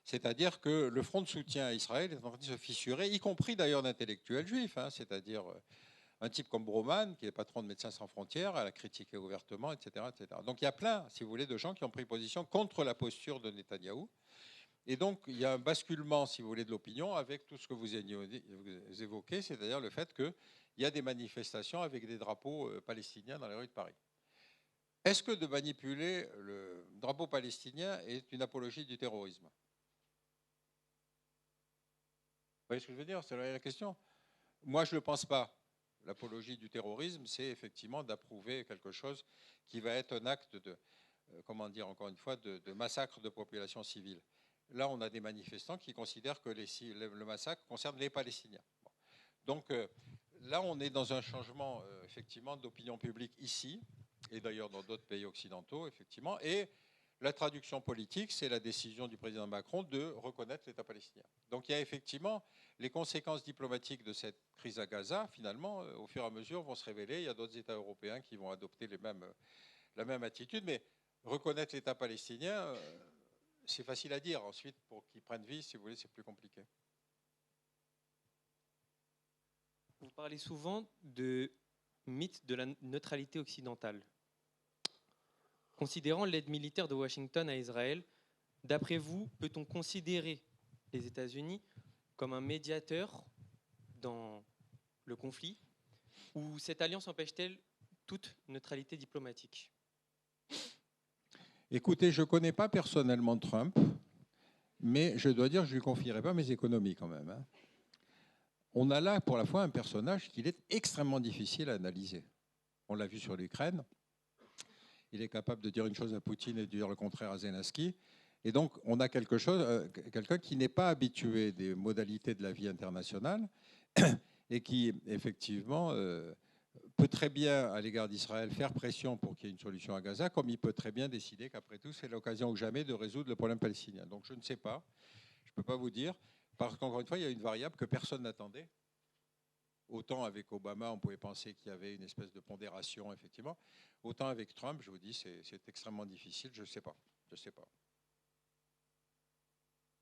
c'est-à-dire que le front de soutien à Israël est en train de se fissurer, y compris d'ailleurs d'intellectuels juifs, c'est-à-dire un type comme Broman, qui est patron de Médecins sans frontières, elle a critiqué ouvertement, etc., etc. Donc il y a plein, si vous voulez, de gens qui ont pris position contre la posture de Netanyahou. Et donc il y a un basculement, si vous voulez, de l'opinion avec tout ce que vous évoquez, c'est-à-dire le fait qu'il y a des manifestations avec des drapeaux palestiniens dans les rues de Paris. Est-ce que de manipuler le drapeau palestinien est une apologie du terrorisme? Vous voyez ce que je veux dire? C'est la question. Moi, je ne le pense pas. l'apologie du terrorisme, c'est effectivement d'approuver quelque chose qui va être un acte de, comment dire encore une fois, de massacre de population civile. Là, on a des manifestants qui considèrent que le massacre concerne les Palestiniens. Bon. Donc là, on est dans un changement effectivement d'opinion publique ici, et d'ailleurs dans d'autres pays occidentaux, effectivement. Et la traduction politique, c'est la décision du président Macron de reconnaître l'État palestinien. Donc il y a effectivement les conséquences diplomatiques de cette crise à Gaza, finalement, au fur et à mesure, vont se révéler. Il y a d'autres États européens qui vont adopter la même attitude, mais reconnaître l'État palestinien, c'est facile à dire. Ensuite, pour qu'ils prennent vie, si vous voulez, c'est plus compliqué. Vous parlez souvent de mythe de la neutralité occidentale. Considérant l'aide militaire de Washington à Israël, d'après vous, peut-on considérer les États-Unis comme un médiateur dans le conflit, ou cette alliance empêche-t-elle toute neutralité diplomatique? Écoutez, je ne connais pas personnellement Trump, mais je dois dire que je ne lui confierai pas mes économies quand même. Hein. On a là pour la fois un personnage qu'il est extrêmement difficile à analyser. On l'a vu sur l'Ukraine. Il est capable de dire une chose à Poutine et de dire le contraire à Zelensky. Et donc, on a quelqu'un qui n'est pas habitué des modalités de la vie internationale et qui, effectivement, peut très bien, à l'égard d'Israël, faire pression pour qu'il y ait une solution à Gaza, comme il peut très bien décider qu'après tout, c'est l'occasion ou jamais de résoudre le problème palestinien. Donc, je ne sais pas. Je ne peux pas vous dire. Parce qu'encore une fois, il y a une variable que personne n'attendait. Autant avec Obama, on pouvait penser qu'il y avait une espèce de pondération, effectivement. Autant avec Trump, je vous dis, c'est extrêmement difficile. Je ne sais pas. Je ne sais pas.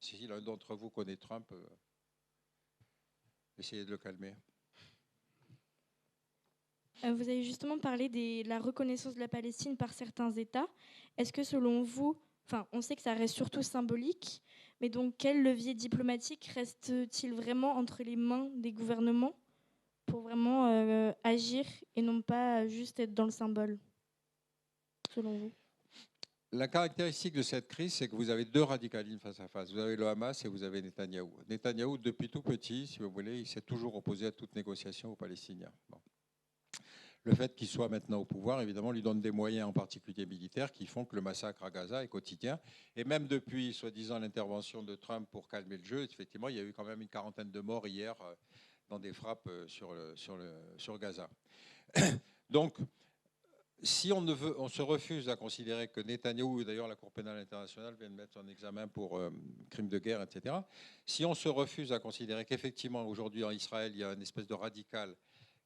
Si l'un d'entre vous connaît Trump, essayez de le calmer. Vous avez justement parlé de la reconnaissance de la Palestine par certains États. Est-ce que selon vous, on sait que ça reste surtout symbolique, mais donc quel levier diplomatique reste-t-il vraiment entre les mains des gouvernements pour vraiment agir et non pas juste être dans le symbole, selon vous? La caractéristique de cette crise, c'est que vous avez deux radicalismes face à face. Vous avez le Hamas et vous avez Netanyahou. Netanyahou, depuis tout petit, si vous voulez, il s'est toujours opposé à toute négociation aux Palestiniens. Bon. Le fait qu'il soit maintenant au pouvoir, évidemment, lui donne des moyens, en particulier militaires, qui font que le massacre à Gaza est quotidien. Et même depuis, soi-disant, l'intervention de Trump pour calmer le jeu, effectivement, il y a eu quand même une quarantaine de morts hier dans des frappes sur Gaza. Donc, si on se refuse à considérer que Netanyahou, d'ailleurs la Cour pénale internationale vient de mettre en examen pour crimes de guerre, etc., si on se refuse à considérer qu'effectivement aujourd'hui en Israël, il y a une espèce de radical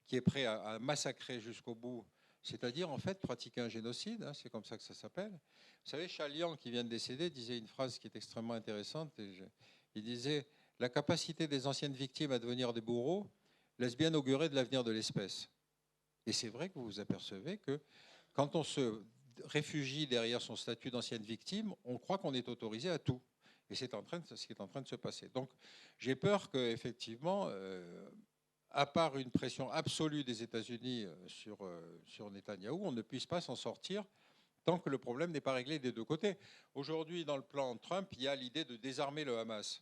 qui est prêt à massacrer jusqu'au bout, c'est-à-dire en fait pratiquer un génocide, hein, c'est comme ça que ça s'appelle. Vous savez, Chalian, qui vient de décéder, disait une phrase qui est extrêmement intéressante. Il disait « La capacité des anciennes victimes à devenir des bourreaux laisse bien augurer de l'avenir de l'espèce ». Et c'est vrai que vous vous apercevez que quand on se réfugie derrière son statut d'ancienne victime, on croit qu'on est autorisé à tout. Et c'est ce qui est en train de se passer. Donc j'ai peur qu'effectivement, à part une pression absolue des États-Unis sur Netanyahou, on ne puisse pas s'en sortir tant que le problème n'est pas réglé des deux côtés. Aujourd'hui, dans le plan Trump, il y a l'idée de désarmer le Hamas.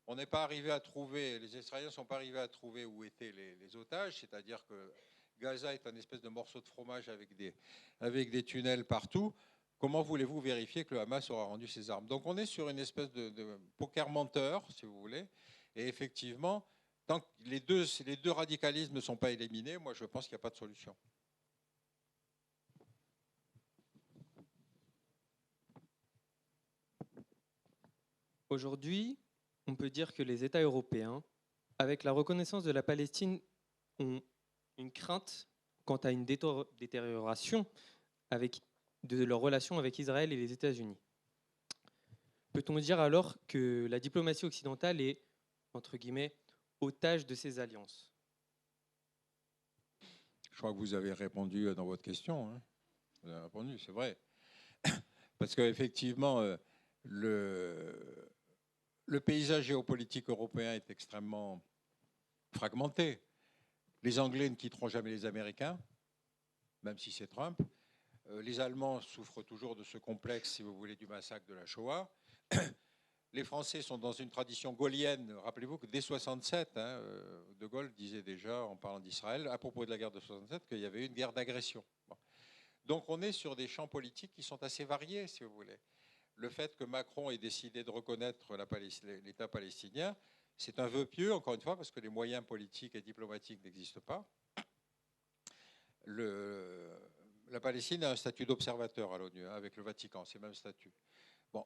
On n'est pas arrivé à trouver, les Israéliens ne sont pas arrivés à trouver où étaient les otages, c'est-à-dire que Gaza est un espèce de morceau de fromage avec des tunnels partout. Comment voulez-vous vérifier que le Hamas aura rendu ses armes? Donc on est sur une espèce de poker menteur, si vous voulez. Et effectivement, tant que les deux radicalismes ne sont pas éliminés, moi je pense qu'il n'y a pas de solution. Aujourd'hui, on peut dire que les États européens, avec la reconnaissance de la Palestine, ont une crainte quant à une détérioration de leurs relations avec Israël et les États-Unis. Peut-on dire alors que la diplomatie occidentale est, entre guillemets, otage de ces alliances? Je crois que vous avez répondu dans votre question. Hein. Vous avez répondu, c'est vrai. Parce qu'effectivement, le paysage géopolitique européen est extrêmement fragmenté. Les Anglais ne quitteront jamais les Américains, même si c'est Trump. Les Allemands souffrent toujours de ce complexe, si vous voulez, du massacre de la Shoah. les Français sont dans une tradition gaullienne. Rappelez-vous que dès 67, De Gaulle disait déjà, en parlant d'Israël, à propos de la guerre de 67, qu'il y avait eu une guerre d'agression. Bon. Donc on est sur des champs politiques qui sont assez variés, si vous voulez. Le fait que Macron ait décidé de reconnaître l'État palestinien, c'est un vœu pieux, encore une fois, parce que les moyens politiques et diplomatiques n'existent pas. La Palestine a un statut d'observateur à l'ONU, avec le Vatican, c'est le même statut. Bon,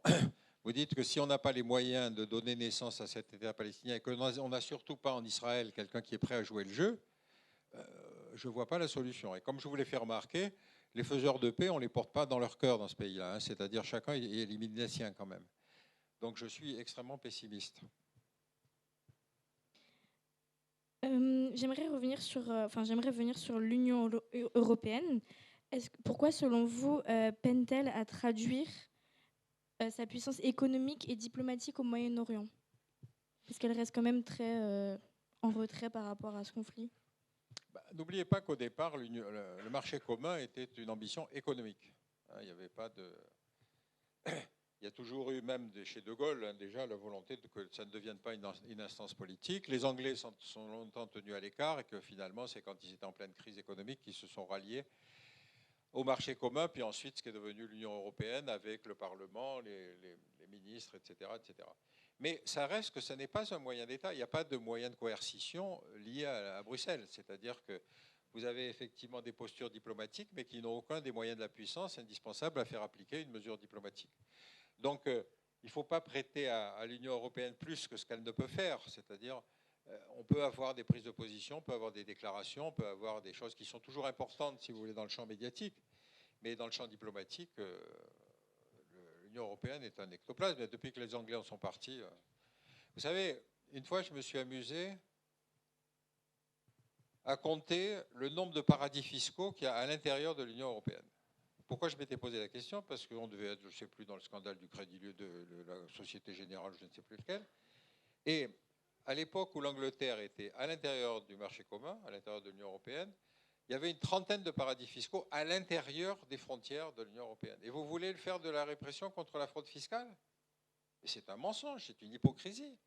vous dites que si on n'a pas les moyens de donner naissance à cet État palestinien et qu'on n'a surtout pas en Israël quelqu'un qui est prêt à jouer le jeu, je ne vois pas la solution. Et comme je vous l'ai fait remarquer, les faiseurs de paix, on ne les porte pas dans leur cœur dans ce pays-là, c'est-à-dire chacun élimine les siens quand même. Donc je suis extrêmement pessimiste. J'aimerais revenir sur l'Union européenne. Pourquoi, selon vous, peine-t-elle à traduire sa puissance économique et diplomatique au Moyen-Orient? Parce qu'elle reste quand même très en retrait par rapport à ce conflit. N'oubliez pas qu'au départ, le marché commun était une ambition économique. Il n'y avait pas de... Il y a toujours eu, même chez De Gaulle, déjà la volonté que ça ne devienne pas une instance politique. Les Anglais sont longtemps tenus à l'écart et que finalement, c'est quand ils étaient en pleine crise économique qu'ils se sont ralliés au marché commun, puis ensuite ce qui est devenu l'Union européenne avec le Parlement, les ministres, etc., etc. Mais ça reste que ce n'est pas un moyen d'État. Il n'y a pas de moyen de coercition lié à Bruxelles. C'est-à-dire que vous avez effectivement des postures diplomatiques, mais qui n'ont aucun des moyens de la puissance indispensables à faire appliquer une mesure diplomatique. Donc, il ne faut pas prêter à l'Union européenne plus que ce qu'elle ne peut faire. C'est-à-dire, on peut avoir des prises de position, on peut avoir des déclarations, on peut avoir des choses qui sont toujours importantes, si vous voulez, dans le champ médiatique. Mais dans le champ diplomatique, l'Union européenne est un ectoplasme. Mais depuis que les Anglais en sont partis... Vous savez, une fois, je me suis amusé à compter le nombre de paradis fiscaux qu'il y a à l'intérieur de l'Union européenne. Pourquoi je m'étais posé la question? Parce qu'on devait être, je ne sais plus, dans le scandale du Crédit de la Société Générale, je ne sais plus lequel. Et à l'époque où l'Angleterre était à l'intérieur du marché commun, à l'intérieur de l'Union européenne, il y avait une trentaine de paradis fiscaux à l'intérieur des frontières de l'Union européenne. Et vous voulez le faire de la répression contre la fraude fiscale? Et c'est un mensonge, c'est une hypocrisie.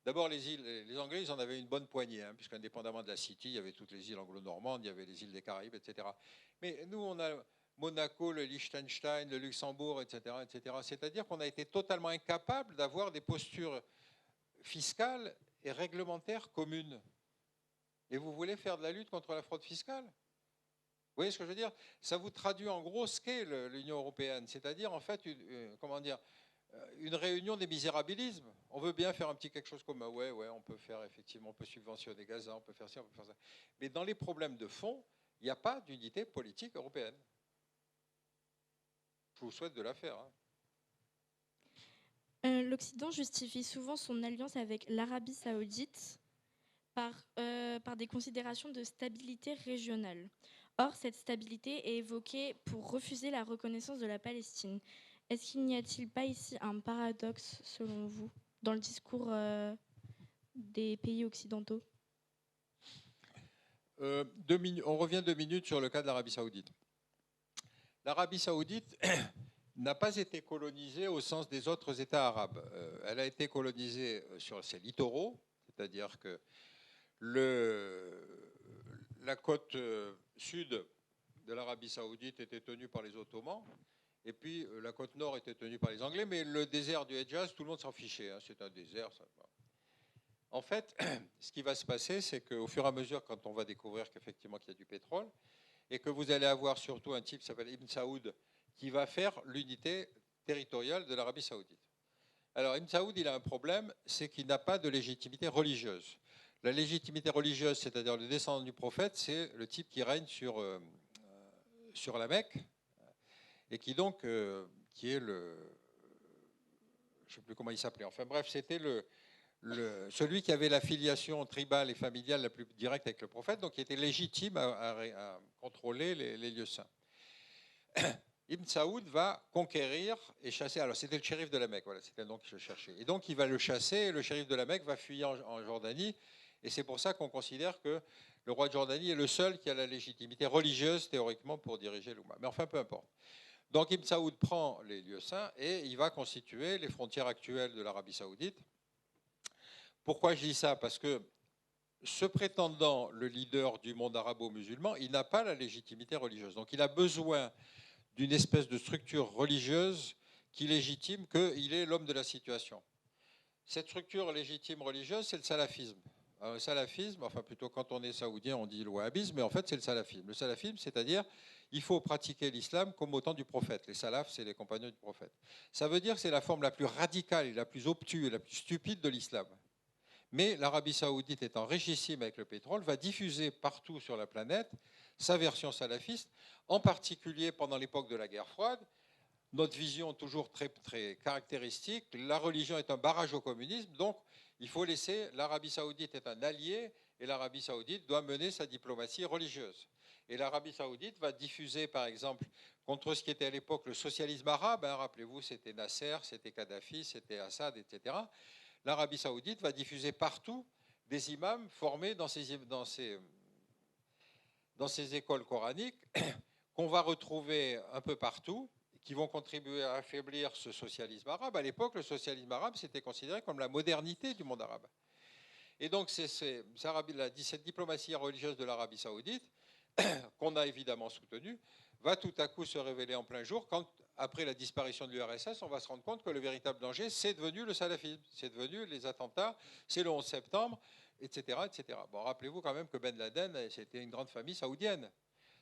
D'abord, les Anglais, ils en avaient une bonne poignée, puisqu'indépendamment de la City, il y avait toutes les îles anglo-normandes, il y avait les îles des Caraïbes, etc. Mais nous, on a Monaco, le Liechtenstein, le Luxembourg, etc., etc. C'est-à-dire qu'on a été totalement incapable d'avoir des postures fiscales et réglementaires communes. Et vous voulez faire de la lutte contre la fraude fiscale? Vous voyez ce que je veux dire? Ça vous traduit en gros ce qu'est l'Union européenne, c'est-à-dire en fait, une réunion des misérabilismes. On veut bien faire un petit quelque chose comme ouais, on peut faire effectivement, on peut subventionner Gaza, on peut faire ci, on peut faire ça. Mais dans les problèmes de fond, il n'y a pas d'unité politique européenne. Je vous souhaite de la faire. L'Occident justifie souvent son alliance avec l'Arabie saoudite par des considérations de stabilité régionale. Or, cette stabilité est évoquée pour refuser la reconnaissance de la Palestine. Est-ce qu'il n'y a-t-il pas ici un paradoxe, selon vous, dans le discours des pays occidentaux? On revient 2 minutes sur le cas de l'Arabie saoudite. L'Arabie saoudite n'a pas été colonisée au sens des autres États arabes. Elle a été colonisée sur ses littoraux, c'est-à-dire que la côte sud de l'Arabie saoudite était tenue par les Ottomans, et puis la côte nord était tenue par les Anglais, mais le désert du Hedjaz, tout le monde s'en fichait. C'est un désert. Ça. En fait, ce qui va se passer, c'est qu'au fur et à mesure, quand on va découvrir qu'effectivement qu'il y a du pétrole, et que vous allez avoir surtout un type qui s'appelle Ibn Saoud, qui va faire l'unité territoriale de l'Arabie saoudite. Alors Ibn Saoud, il a un problème, c'est qu'il n'a pas de légitimité religieuse. La légitimité religieuse, c'est-à-dire le descendant du prophète, c'est le type qui règne sur la Mecque, et qui donc, qui est le... Je ne sais plus comment il s'appelait. Enfin bref, c'était celui qui avait la filiation tribale et familiale la plus directe avec le prophète, donc qui était légitime à contrôler les lieux saints. Ibn Saoud va conquérir et chasser. Alors c'était le shérif de la Mecque, voilà, c'était le nom que je cherchais. Et donc il va le chasser, et le shérif de la Mecque va fuir en Jordanie, et c'est pour ça qu'on considère que le roi de Jordanie est le seul qui a la légitimité religieuse théoriquement pour diriger l'Oumma. Mais enfin, peu importe. Donc Ibn Saoud prend les lieux saints et il va constituer les frontières actuelles de l'Arabie saoudite. Pourquoi je dis ça? Parce que ce prétendant le leader du monde arabo-musulman, il n'a pas la légitimité religieuse. Donc il a besoin d'une espèce de structure religieuse qui légitime qu'il est l'homme de la situation. Cette structure légitime religieuse, c'est le salafisme. Alors, le salafisme, enfin plutôt quand on est saoudien, on dit le wahhabisme, mais en fait c'est le salafisme. Le salafisme, c'est-à-dire il faut pratiquer l'islam comme au temps du prophète. Les salafs, c'est les compagnons du prophète. Ça veut dire que c'est la forme la plus radicale et la plus obtuse et la plus stupide de l'islam. Mais l'Arabie saoudite, étant richissime avec le pétrole, va diffuser partout sur la planète sa version salafiste, en particulier pendant l'époque de la guerre froide. Notre vision toujours très, très caractéristique, la religion est un barrage au communisme, donc il faut laisser, l'Arabie saoudite est un allié, et l'Arabie saoudite doit mener sa diplomatie religieuse. Et l'Arabie saoudite va diffuser, par exemple, contre ce qui était à l'époque le socialisme arabe, hein, rappelez-vous, c'était Nasser, c'était Kadhafi, c'était Assad, etc. L'Arabie saoudite va diffuser partout des imams formés dans ces écoles coraniques qu'on va retrouver un peu partout, qui vont contribuer à affaiblir ce socialisme arabe. À l'époque, le socialisme arabe, c'était considéré comme la modernité du monde arabe. Et donc, cette diplomatie religieuse de l'Arabie saoudite, qu'on a évidemment soutenue, va tout à coup se révéler en plein jour quand, après la disparition de l'URSS, on va se rendre compte que le véritable danger, c'est devenu le salafisme, c'est devenu les attentats, c'est le 11 septembre, etc. etc. Bon, rappelez-vous quand même que Ben Laden, c'était une grande famille saoudienne.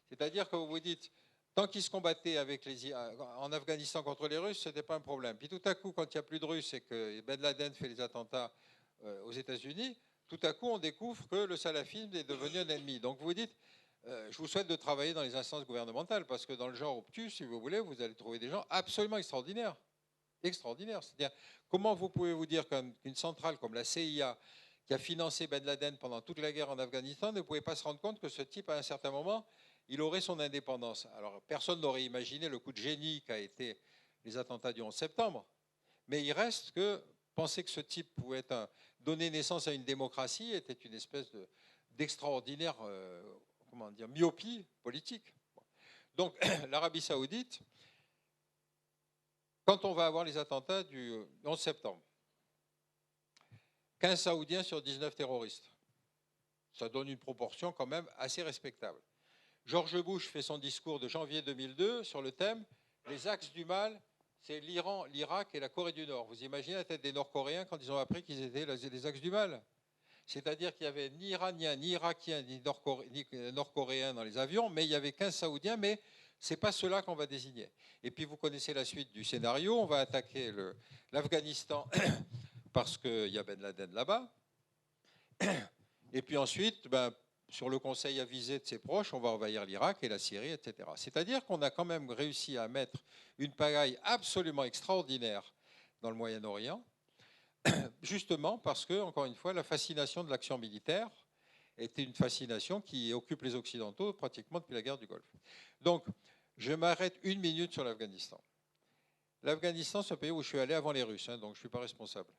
C'est-à-dire que vous vous dites, tant qu'ils se combattaient en Afghanistan contre les Russes, ce n'était pas un problème. Puis tout à coup, quand il n'y a plus de Russes et que Ben Laden fait les attentats aux États-Unis, tout à coup, on découvre que le salafisme est devenu un ennemi. Donc vous vous dites, je vous souhaite de travailler dans les instances gouvernementales, parce que dans le genre obtus, si vous voulez, vous allez trouver des gens absolument extraordinaires. Extraordinaires. C'est-à-dire, comment vous pouvez vous dire qu'une centrale comme la CIA, qui a financé Ben Laden pendant toute la guerre en Afghanistan, ne pouvait pas se rendre compte que ce type, à un certain moment, il aurait son indépendance. Alors, personne n'aurait imaginé le coup de génie qu'a été les attentats du 11 septembre, mais il reste que penser que ce type pouvait donner naissance à une démocratie était une espèce d'extraordinaire myopie politique. Donc, l'Arabie saoudite, quand on va avoir les attentats du 11 septembre, 15 Saoudiens sur 19 terroristes, ça donne une proportion quand même assez respectable. George Bush fait son discours de janvier 2002 sur le thème « Les axes du mal, c'est l'Iran, l'Irak et la Corée du Nord ». Vous imaginez la tête des Nord-Coréens quand ils ont appris qu'ils étaient les axes du mal? C'est-à-dire qu'il n'y avait ni Iraniens, ni Irakiens, ni Nord-Coréens dans les avions, mais il y avait 15 Saoudiens, mais ce n'est pas ceux-là qu'on va désigner. Et puis vous connaissez la suite du scénario, on va attaquer l'Afghanistan parce qu'il y a Ben Laden là-bas. Et puis ensuite, sur le conseil avisé de ses proches, on va envahir l'Irak et la Syrie, etc. C'est-à-dire qu'on a quand même réussi à mettre une pagaille absolument extraordinaire dans le Moyen-Orient, justement parce que, encore une fois, la fascination de l'action militaire était une fascination qui occupe les Occidentaux pratiquement depuis la guerre du Golfe. Donc, je m'arrête une minute sur l'Afghanistan. L'Afghanistan, c'est un pays où je suis allé avant les Russes, donc je ne suis pas responsable.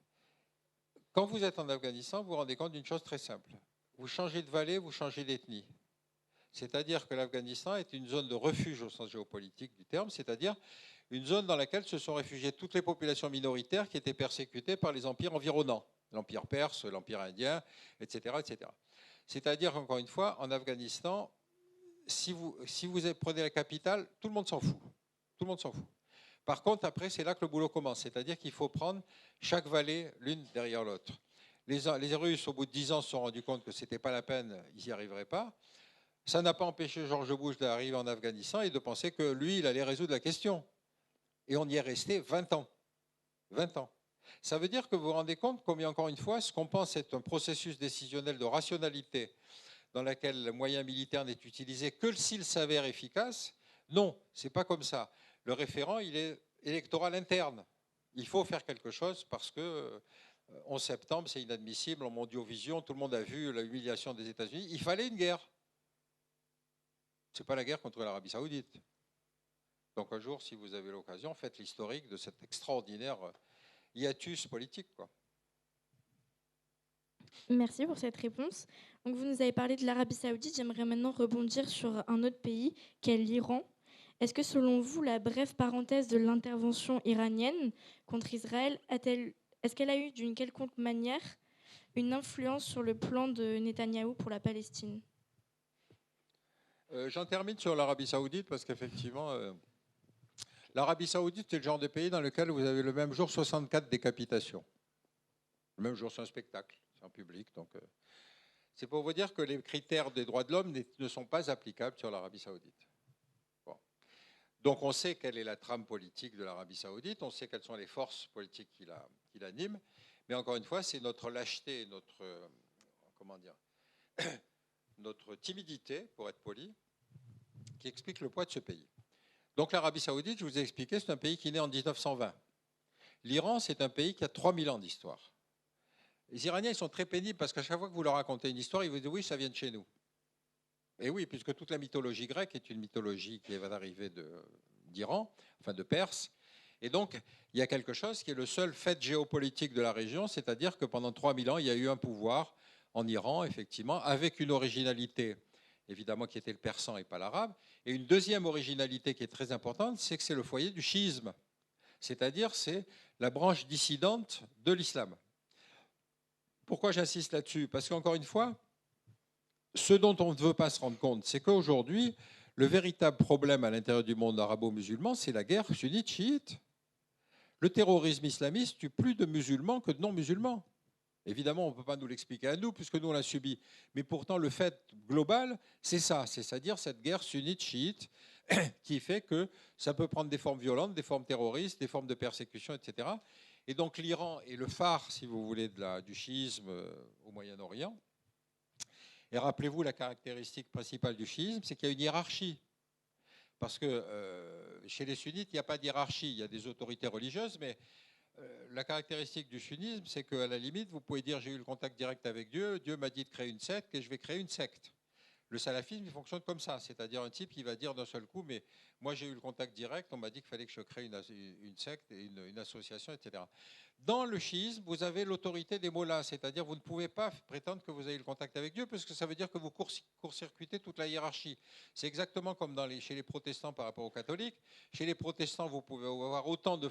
Quand vous êtes en Afghanistan, vous vous rendez compte d'une chose très simple. Vous changez de vallée, vous changez d'ethnie. C'est-à-dire que l'Afghanistan est une zone de refuge au sens géopolitique du terme, c'est-à-dire une zone dans laquelle se sont réfugiées toutes les populations minoritaires qui étaient persécutées par les empires environnants, l'empire perse, l'empire indien, etc. etc. C'est-à-dire, encore une fois, en Afghanistan, si vous prenez la capitale, tout le monde s'en fout. Tout le monde s'en fout. Par contre, après, c'est là que le boulot commence, c'est-à-dire qu'il faut prendre chaque vallée l'une derrière l'autre. Les Russes, au bout de 10 ans, se sont rendus compte que ce n'était pas la peine, ils n'y arriveraient pas. Ça n'a pas empêché George Bush d'arriver en Afghanistan et de penser que lui, il allait résoudre la question. Et on y est resté 20 ans. 20 ans. Ça veut dire que vous vous rendez compte combien, encore une fois, ce qu'on pense être un processus décisionnel de rationalité dans lequel le moyen militaire n'est utilisé que s'il s'avère efficace. Non, ce n'est pas comme ça. Le référent, il est électoral interne. Il faut faire quelque chose parce que 11 septembre, c'est inadmissible. En Mondiovision, tout le monde a vu la humiliation des États-Unis. Il fallait une guerre. Ce n'est pas la guerre contre l'Arabie saoudite. Donc un jour, si vous avez l'occasion, faites l'historique de cet extraordinaire hiatus politique, quoi. Merci pour cette réponse. Donc vous nous avez parlé de l'Arabie saoudite. J'aimerais maintenant rebondir sur un autre pays, qui est l'Iran. Est-ce que selon vous, la brève parenthèse de l'intervention iranienne contre Israël est-ce qu'elle a eu d'une quelconque manière une influence sur le plan de Netanyahou pour la Palestine? J'en termine sur l'Arabie Saoudite parce qu'effectivement, l'Arabie Saoudite, c'est le genre de pays dans lequel vous avez le même jour 64 décapitations. Le même jour, c'est un spectacle, c'est en public. Donc, c'est pour vous dire que les critères des droits de l'homme ne sont pas applicables sur l'Arabie Saoudite. Bon. Donc, on sait quelle est la trame politique de l'Arabie Saoudite, on sait quelles sont les forces politiques qui l'animent, mais encore une fois, c'est notre lâcheté, notre timidité, pour être poli, qui explique le poids de ce pays. Donc l'Arabie Saoudite, je vous ai expliqué, c'est un pays qui est né en 1920. L'Iran, c'est un pays qui a 3000 ans d'histoire. Les Iraniens, ils sont très pénibles parce qu'à chaque fois que vous leur racontez une histoire, ils vous disent oui, ça vient de chez nous. Et oui, puisque toute la mythologie grecque est une mythologie qui va d'arriver d'Iran, enfin de Perse. Et donc, il y a quelque chose qui est le seul fait géopolitique de la région, c'est-à-dire que pendant 3000 ans, il y a eu un pouvoir en Iran, effectivement, avec une originalité, évidemment, qui était le persan et pas l'arabe. Et une deuxième originalité qui est très importante, c'est que c'est le foyer du chiisme. C'est-à-dire, c'est la branche dissidente de l'islam. Pourquoi j'insiste là-dessus? Parce qu'encore une fois, ce dont on ne veut pas se rendre compte, c'est qu'aujourd'hui, le véritable problème à l'intérieur du monde arabo-musulman, c'est la guerre sunnite-chiite. Le terrorisme islamiste tue plus de musulmans que de non-musulmans. Évidemment, on ne peut pas nous l'expliquer à nous, puisque nous, on l'a subi. Mais pourtant, le fait global, c'est ça, c'est-à-dire cette guerre sunnite-chiite qui fait que ça peut prendre des formes violentes, des formes terroristes, des formes de persécution, etc. Et donc l'Iran est le phare, si vous voulez, du chiisme au Moyen-Orient. Et rappelez-vous, la caractéristique principale du chiisme, c'est qu'il y a une hiérarchie. Parce que chez les sunnites, il n'y a pas de hiérarchie, il y a des autorités religieuses, mais la caractéristique du sunnisme, c'est qu'à la limite, vous pouvez dire j'ai eu le contact direct avec Dieu, Dieu m'a dit de créer une secte et je vais créer une secte. Le salafisme, il fonctionne comme ça, c'est-à-dire un type qui va dire d'un seul coup, mais moi j'ai eu le contact direct, on m'a dit qu'il fallait que je crée une secte et une association, etc. Dans le chiisme, vous avez l'autorité des mollahs, c'est-à-dire vous ne pouvez pas prétendre que vous avez le contact avec Dieu, parce que ça veut dire que vous court-circuitez toute la hiérarchie. C'est exactement comme chez les protestants par rapport aux catholiques. Chez les protestants, vous pouvez avoir autant de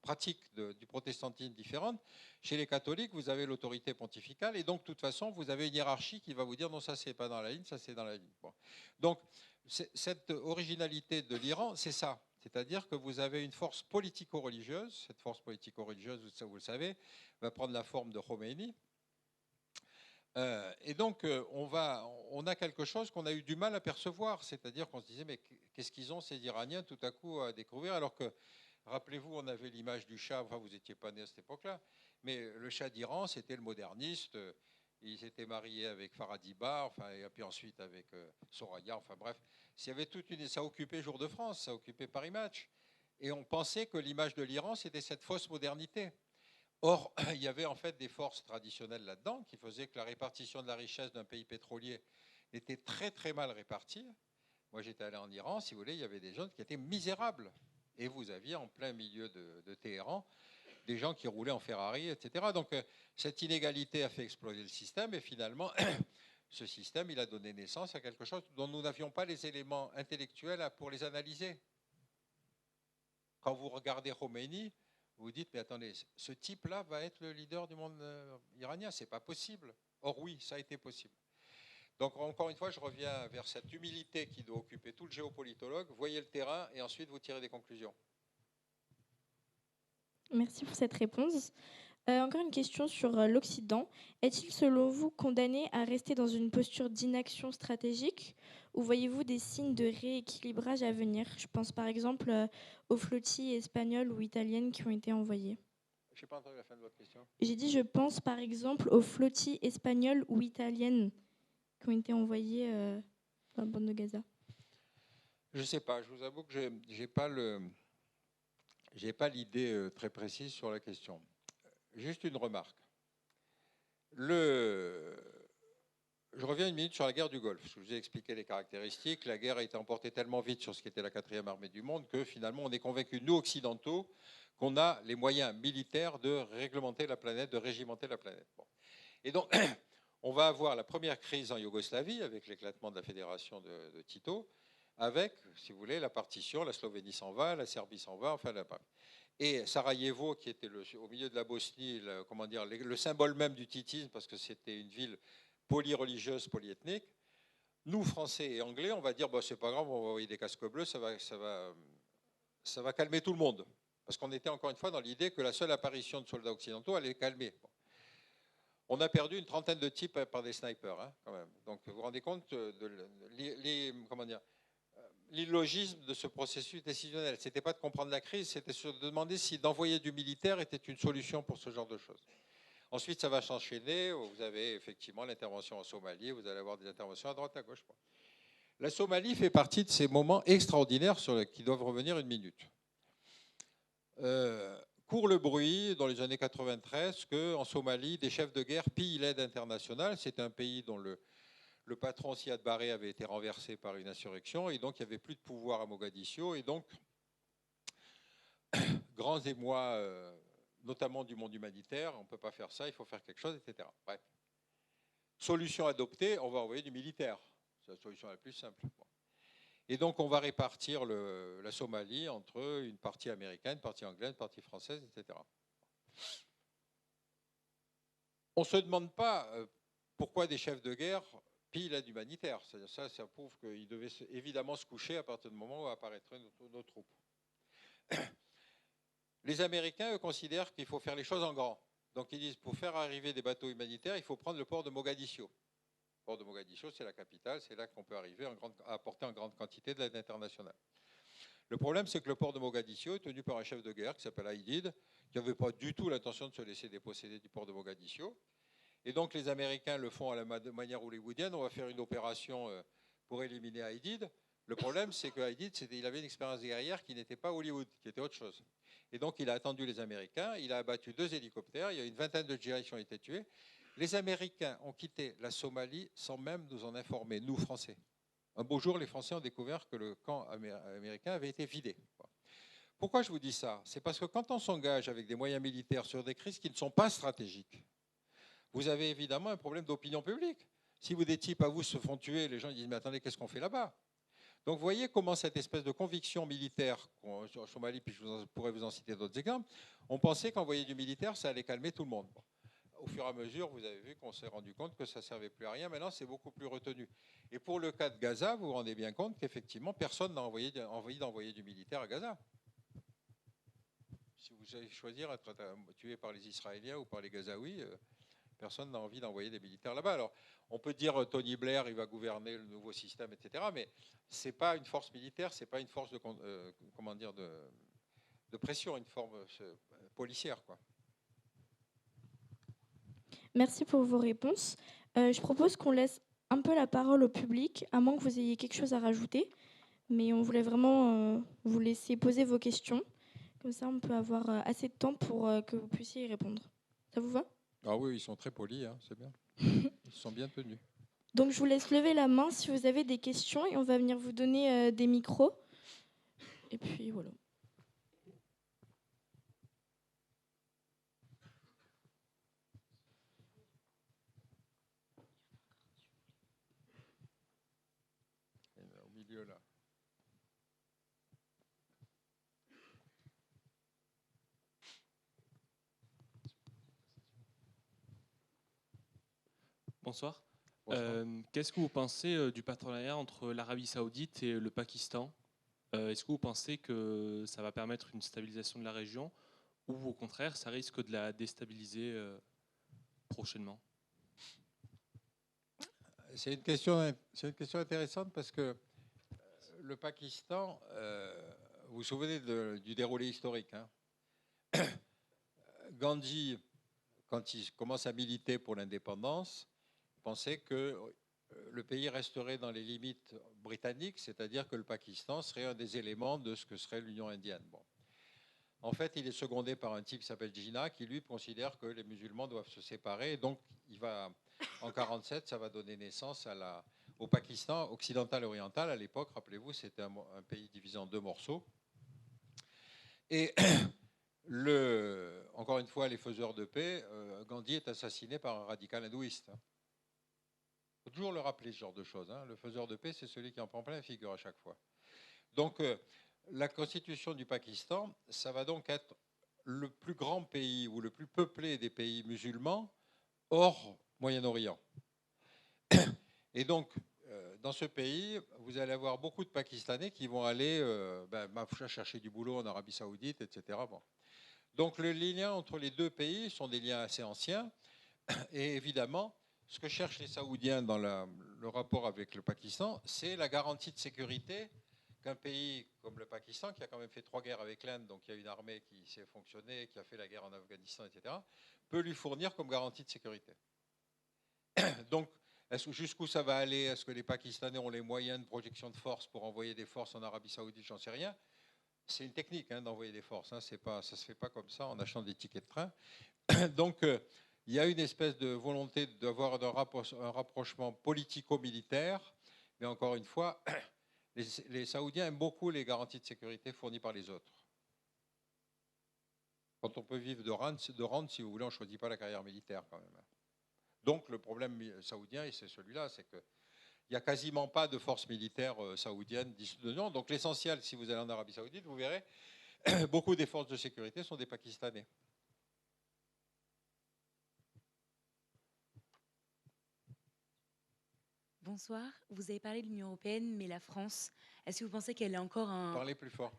pratiques du protestantisme différentes. Chez les catholiques, vous avez l'autorité pontificale, et donc de toute façon, vous avez une hiérarchie qui va vous dire non, ça c'est pas dans la ligne, ça c'est dans la ligne. Bon. Donc, cette originalité de l'Iran, c'est ça. C'est-à-dire que vous avez une force politico-religieuse. Cette force politico-religieuse, vous le savez, va prendre la forme de Khomeini. Et donc, on a quelque chose qu'on a eu du mal à percevoir. C'est-à-dire qu'on se disait, mais qu'est-ce qu'ils ont, ces Iraniens, tout à coup, à découvrir? Alors que, rappelez-vous, on avait l'image du Shah, enfin, vous n'étiez pas né à cette époque-là, mais le Shah d'Iran, c'était le moderniste. Il s'était marié avec Faradiba, enfin, et puis ensuite avec Soraya, enfin bref. Il y avait ça occupait Jour de France, ça occupait Paris Match. Et on pensait que l'image de l'Iran, c'était cette fausse modernité. Or, il y avait en fait des forces traditionnelles là-dedans qui faisaient que la répartition de la richesse d'un pays pétrolier était très très mal répartie. Moi, j'étais allé en Iran, si vous voulez, il y avait des gens qui étaient misérables. Et vous aviez en plein milieu de Téhéran des gens qui roulaient en Ferrari, etc. Donc, cette inégalité a fait exploser le système et finalement, ce système, il a donné naissance à quelque chose dont nous n'avions pas les éléments intellectuels pour les analyser. Quand vous regardez Khomeini, vous vous dites, mais attendez, ce type-là va être le leader du monde iranien, c'est pas possible. Or oui, ça a été possible. Donc encore une fois, je reviens vers cette humilité qui doit occuper tout le géopolitologue. Voyez le terrain et ensuite vous tirez des conclusions. Merci pour cette réponse. Encore une question sur l'Occident. Est-il selon vous condamné à rester dans une posture d'inaction stratégique ou voyez-vous des signes de rééquilibrage à venir? Je pense par exemple aux flottilles espagnoles ou italiennes qui ont été envoyées. Je n'ai pas entendu la fin de votre question. J'ai dit je pense par exemple aux flottilles espagnoles ou italiennes qui ont été envoyées dans la bande de Gaza. Je ne sais pas, je vous avoue que je n'ai pas l'idée très précise sur la question. Juste une remarque. Je reviens une minute sur la guerre du Golfe. Je vous ai expliqué les caractéristiques. La guerre a été emportée tellement vite sur ce qui était la 4e armée du monde que finalement on est convaincus, nous occidentaux, qu'on a les moyens militaires de réglementer la planète, de régimenter la planète. Bon. Et donc, on va avoir la première crise en Yougoslavie avec l'éclatement de la fédération de Tito. avec, si vous voulez, la partition, la Slovénie s'en va, la Serbie s'en va, enfin, et Sarajevo, qui était au milieu de la Bosnie, comment dire, le symbole même du titisme, parce que c'était une ville polyreligieuse, polyethnique. Nous, Français et Anglais, on va dire, bah, c'est pas grave, on va envoyer des casques bleus, ça va calmer tout le monde. Parce qu'on était encore une fois dans l'idée que la seule apparition de soldats occidentaux allait calmer. Bon. On a perdu une trentaine de types par des snipers, hein, quand même. Donc vous vous rendez compte de l'illogisme de ce processus décisionnel. Ce n'était pas de comprendre la crise, c'était de se demander si d'envoyer du militaire était une solution pour ce genre de choses. Ensuite, ça va s'enchaîner. Vous avez effectivement l'intervention en Somalie, vous allez avoir des interventions à droite, à gauche. La Somalie fait partie de ces moments extraordinaires qui doivent revenir une minute. Court le bruit dans les années 93 qu'en Somalie, des chefs de guerre pillent l'aide internationale. C'est un pays dont le patron Siad Barre avait été renversé par une insurrection et donc il n'y avait plus de pouvoir à Mogadiscio. Et donc, grands émois, notamment du monde humanitaire, on ne peut pas faire ça, il faut faire quelque chose, etc. Bref. Solution adoptée, on va envoyer du militaire. C'est la solution la plus simple. Bon. Et donc, on va répartir la Somalie entre une partie américaine, une partie anglaise, une partie française, etc. On ne se demande pas pourquoi des chefs de guerre pillent l'aide humanitaire. C'est-à-dire ça prouve qu'ils devaient évidemment se coucher à partir du moment où apparaîtraient nos troupes. Les Américains, eux, considèrent qu'il faut faire les choses en grand. Donc, ils disent, pour faire arriver des bateaux humanitaires, il faut prendre le port de Mogadiscio. Le port de Mogadiscio, c'est la capitale, c'est là qu'on peut arriver à apporter en grande quantité de l'aide internationale. Le problème, c'est que le port de Mogadiscio est tenu par un chef de guerre qui s'appelle Aidid, qui n'avait pas du tout l'intention de se laisser déposséder du port de Mogadiscio. Et donc, les Américains le font à la manière hollywoodienne. On va faire une opération pour éliminer Aidid. Le problème, c'est que Aidid, il avait une expérience guerrière qui n'était pas Hollywood, qui était autre chose. Et donc, il a attendu les Américains, il a abattu 2 hélicoptères, il y a une vingtaine de djihadistes qui ont été tués. Les Américains ont quitté la Somalie sans même nous en informer, nous, Français. Un beau jour, les Français ont découvert que le camp américain avait été vidé. Pourquoi je vous dis ça? C'est parce que quand on s'engage avec des moyens militaires sur des crises qui ne sont pas stratégiques, vous avez évidemment un problème d'opinion publique. Si des types à vous se font tuer, les gens disent « mais attendez, qu'est-ce qu'on fait là-bas ?» Donc vous voyez comment cette espèce de conviction militaire, en Somalie, puis je pourrais vous en citer d'autres exemples, on pensait qu'envoyer du militaire, ça allait calmer tout le monde. Bon. Au fur et à mesure, vous avez vu qu'on s'est rendu compte que ça ne servait plus à rien. Maintenant, c'est beaucoup plus retenu. Et pour le cas de Gaza, vous vous rendez bien compte qu'effectivement, personne n'a envie d'envoyer du militaire à Gaza. Si vous allez choisir d'être tué par les Israéliens ou par les Gazaouis, personne n'a envie d'envoyer des militaires là-bas. Alors, on peut dire Tony Blair, il va gouverner le nouveau système, etc. Mais ce n'est pas une force militaire, ce n'est pas une force de pression, une forme policière, quoi. Merci pour vos réponses. Je propose qu'on laisse un peu la parole au public, à moins que vous ayez quelque chose à rajouter. Mais on voulait vraiment vous laisser poser vos questions. Comme ça, on peut avoir assez de temps pour que vous puissiez y répondre. Ça vous va ? Ah oui, ils sont très polis, hein, c'est bien. Ils sont bien tenus. Donc, je vous laisse lever la main si vous avez des questions et on va venir vous donner des micros. Et puis, voilà. Au milieu, là. Bonsoir. Bonsoir. Qu'est-ce que vous pensez du partenariat entre l'Arabie Saoudite et le Pakistan? Est-ce que vous pensez que ça va permettre une stabilisation de la région ou au contraire, ça risque de la déstabiliser prochainement? C'est une question intéressante parce que le Pakistan, vous vous souvenez du déroulé historique, hein. Gandhi, quand il commence à militer pour l'indépendance, pensait que le pays resterait dans les limites britanniques, c'est-à-dire que le Pakistan serait un des éléments de ce que serait l'Union indienne. Bon. En fait, il est secondé par un type qui s'appelle Jinnah, qui lui considère que les musulmans doivent se séparer. Et donc, en 1947, ça va donner naissance au Pakistan occidental et oriental. À l'époque, rappelez-vous, c'était un pays divisé en 2 morceaux. Et encore une fois, les faiseurs de paix, Gandhi est assassiné par un radical hindouiste. Il faut toujours le rappeler, ce genre de choses. Hein. Le faiseur de paix, c'est celui qui en prend plein la figure à chaque fois. Donc, la constitution du Pakistan, ça va donc être le plus grand pays ou le plus peuplé des pays musulmans hors Moyen-Orient. Et donc, dans ce pays, vous allez avoir beaucoup de Pakistanais qui vont aller chercher du boulot en Arabie Saoudite, etc. Bon. Donc, les liens entre les deux pays sont des liens assez anciens. Et évidemment, ce que cherchent les Saoudiens dans le rapport avec le Pakistan, c'est la garantie de sécurité qu'un pays comme le Pakistan, qui a quand même fait 3 guerres avec l'Inde, donc il y a une armée qui sait fonctionner, qui a fait la guerre en Afghanistan, etc., peut lui fournir comme garantie de sécurité. Donc, jusqu'où ça va aller? Est-ce que les Pakistanais ont les moyens de projection de force pour envoyer des forces en Arabie Saoudite? J'en sais rien. C'est une technique d'envoyer des forces. Hein. Ça ne se fait pas comme ça en achetant des tickets de train. Donc, il y a une espèce de volonté d'avoir un rapprochement politico-militaire. Mais encore une fois, les Saoudiens aiment beaucoup les garanties de sécurité fournies par les autres. Quand on peut vivre de rente, si vous voulez, on ne choisit pas la carrière militaire quand même. Donc le problème saoudien, et c'est celui-là, c'est qu'il n'y a quasiment pas de forces militaires saoudiennes d'ici de non. Donc l'essentiel, si vous allez en Arabie Saoudite, vous verrez, beaucoup des forces de sécurité sont des Pakistanais. Bonsoir, vous avez parlé de l'Union européenne, mais la France, est-ce que vous pensez qu'elle a encore un... Parlez plus fort.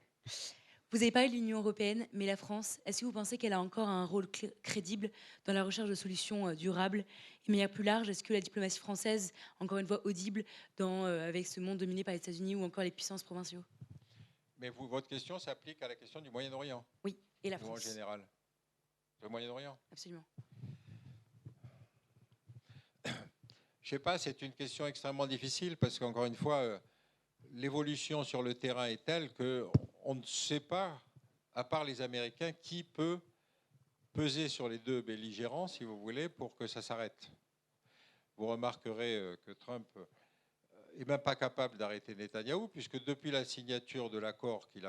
Vous avez parlé de l'Union européenne, mais la France, est-ce que vous pensez qu'elle a encore un rôle crédible dans la recherche de solutions durables? Et de manière plus large, est-ce que la diplomatie française a encore une voix audible avec ce monde dominé par les États-Unis ou encore les puissances provinciaux? Mais votre question s'applique à la question du Moyen-Orient? Oui, et la ou France en général? Le Moyen-Orient? Absolument. Je ne sais pas, c'est une question extrêmement difficile parce qu'encore une fois, l'évolution sur le terrain est telle qu'on ne sait pas, à part les Américains, qui peut peser sur les deux belligérants, si vous voulez, pour que ça s'arrête. Vous remarquerez que Trump n'est même pas capable d'arrêter Netanyahou, puisque depuis la signature de l'accord que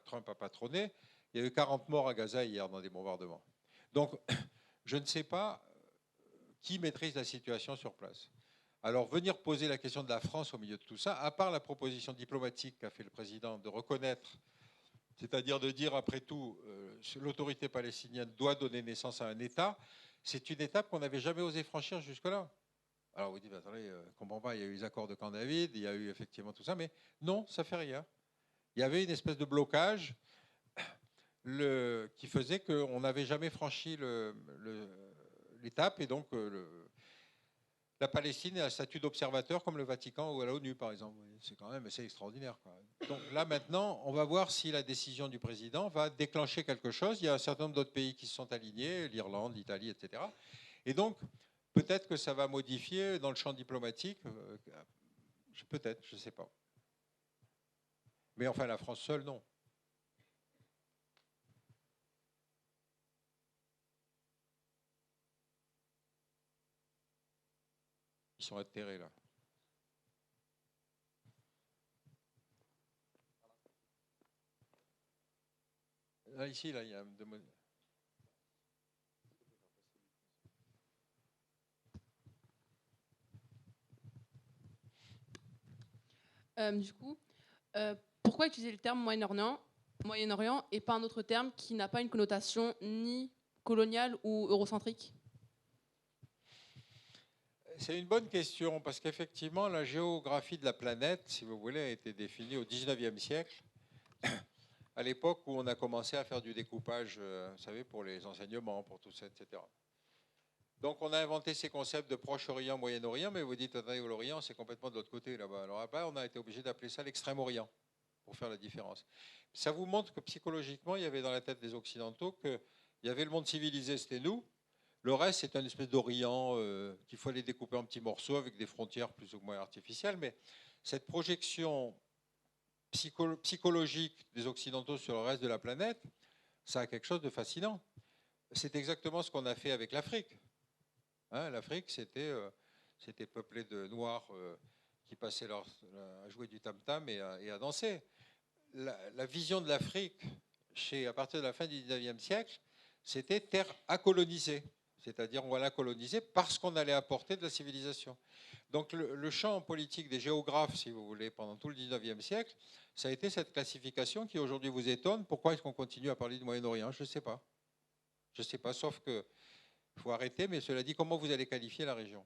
Trump a patronné, il y a eu 40 morts à Gaza hier dans des bombardements. Donc, je ne sais pas qui maîtrise la situation sur place. Alors, venir poser la question de la France au milieu de tout ça, à part la proposition diplomatique qu'a fait le président de reconnaître, c'est-à-dire de dire, après tout, l'autorité palestinienne doit donner naissance à un État, c'est une étape qu'on n'avait jamais osé franchir jusque-là. Alors, vous dites, attendez, je ne comprends pas, il y a eu les accords de Camp David, il y a eu effectivement tout ça, mais non, ça ne fait rien. Il y avait une espèce de blocage qui faisait qu'on n'avait jamais franchi l'étape, et donc la Palestine a un statut d'observateur comme le Vatican ou à la ONU, par exemple. C'est quand même assez extraordinaire. Donc là, maintenant, on va voir si la décision du président va déclencher quelque chose. Il y a un certain nombre d'autres pays qui se sont alignés, l'Irlande, l'Italie, etc. Et donc, peut-être que ça va modifier dans le champ diplomatique. Peut-être, je ne sais pas. Mais enfin, la France seule, non. Ils sont atterrés là. Là, ici, là, il y a un pourquoi utiliser le terme Moyen-Orient et pas un autre terme qui n'a pas une connotation ni coloniale ou eurocentrique? C'est une bonne question, parce qu'effectivement, la géographie de la planète, si vous voulez, a été définie au XIXe siècle, à l'époque où on a commencé à faire du découpage, vous savez, pour les enseignements, pour tout ça, etc. Donc on a inventé ces concepts de Proche-Orient, Moyen-Orient, mais vous dites, attendez, l'Orient, c'est complètement de l'autre côté là-bas. Alors là-bas, on a été obligé d'appeler ça l'Extrême-Orient, pour faire la différence. Ça vous montre que psychologiquement, il y avait dans la tête des Occidentaux qu'il y avait le monde civilisé, c'était nous. Le reste, c'est un espèce d'Orient qu'il faut aller découper en petits morceaux avec des frontières plus ou moins artificielles. Mais cette projection psychologique des Occidentaux sur le reste de la planète, ça a quelque chose de fascinant. C'est exactement ce qu'on a fait avec l'Afrique. Hein, l'Afrique, c'était peuplé de Noirs qui passaient à jouer du tam-tam et à danser. La vision de l'Afrique, à partir de la fin du XIXe siècle, c'était terre à coloniser. C'est-à-dire, on va la coloniser parce qu'on allait apporter de la civilisation. Donc, le champ politique des géographes, si vous voulez, pendant tout le 19e siècle, ça a été cette classification qui aujourd'hui vous étonne. Pourquoi est-ce qu'on continue à parler du Moyen-Orient? Je ne sais pas. Je ne sais pas, sauf que il faut arrêter, mais cela dit, comment vous allez qualifier la région?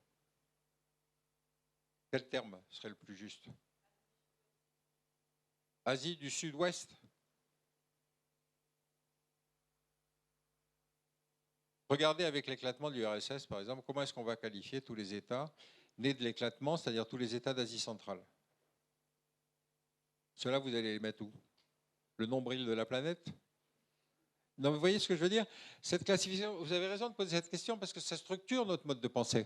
Quel terme serait le plus juste? Asie du Sud-Ouest? Regardez avec l'éclatement de l'URSS, par exemple, comment est-ce qu'on va qualifier tous les États nés de l'éclatement, c'est-à-dire tous les États d'Asie centrale? Ceux-là, vous allez les mettre où? Le nombril de la planète? Non, vous voyez ce que je veux dire? Cette classification, vous avez raison de poser cette question parce que ça structure notre mode de pensée.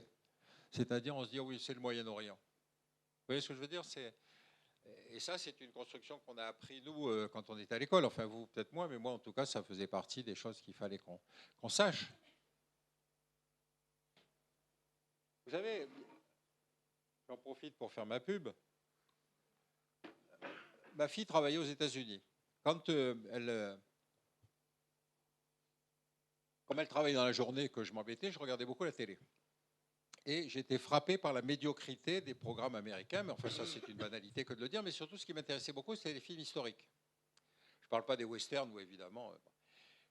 C'est-à-dire, on se dit, oh oui, c'est le Moyen-Orient. Vous voyez ce que je veux dire? Et ça, c'est une construction qu'on a appris, nous, quand on était à l'école. Enfin, vous, peut-être moins, mais moi, en tout cas, ça faisait partie des choses qu'il fallait qu'on sache. Vous savez, j'en profite pour faire ma pub. Ma fille travaillait aux États-Unis. Comme elle travaillait dans la journée que je m'embêtais, je regardais beaucoup la télé. Et j'étais frappé par la médiocrité des programmes américains, mais enfin ça c'est une banalité que de le dire, mais surtout ce qui m'intéressait beaucoup c'était les films historiques. Je ne parle pas des westerns où évidemment...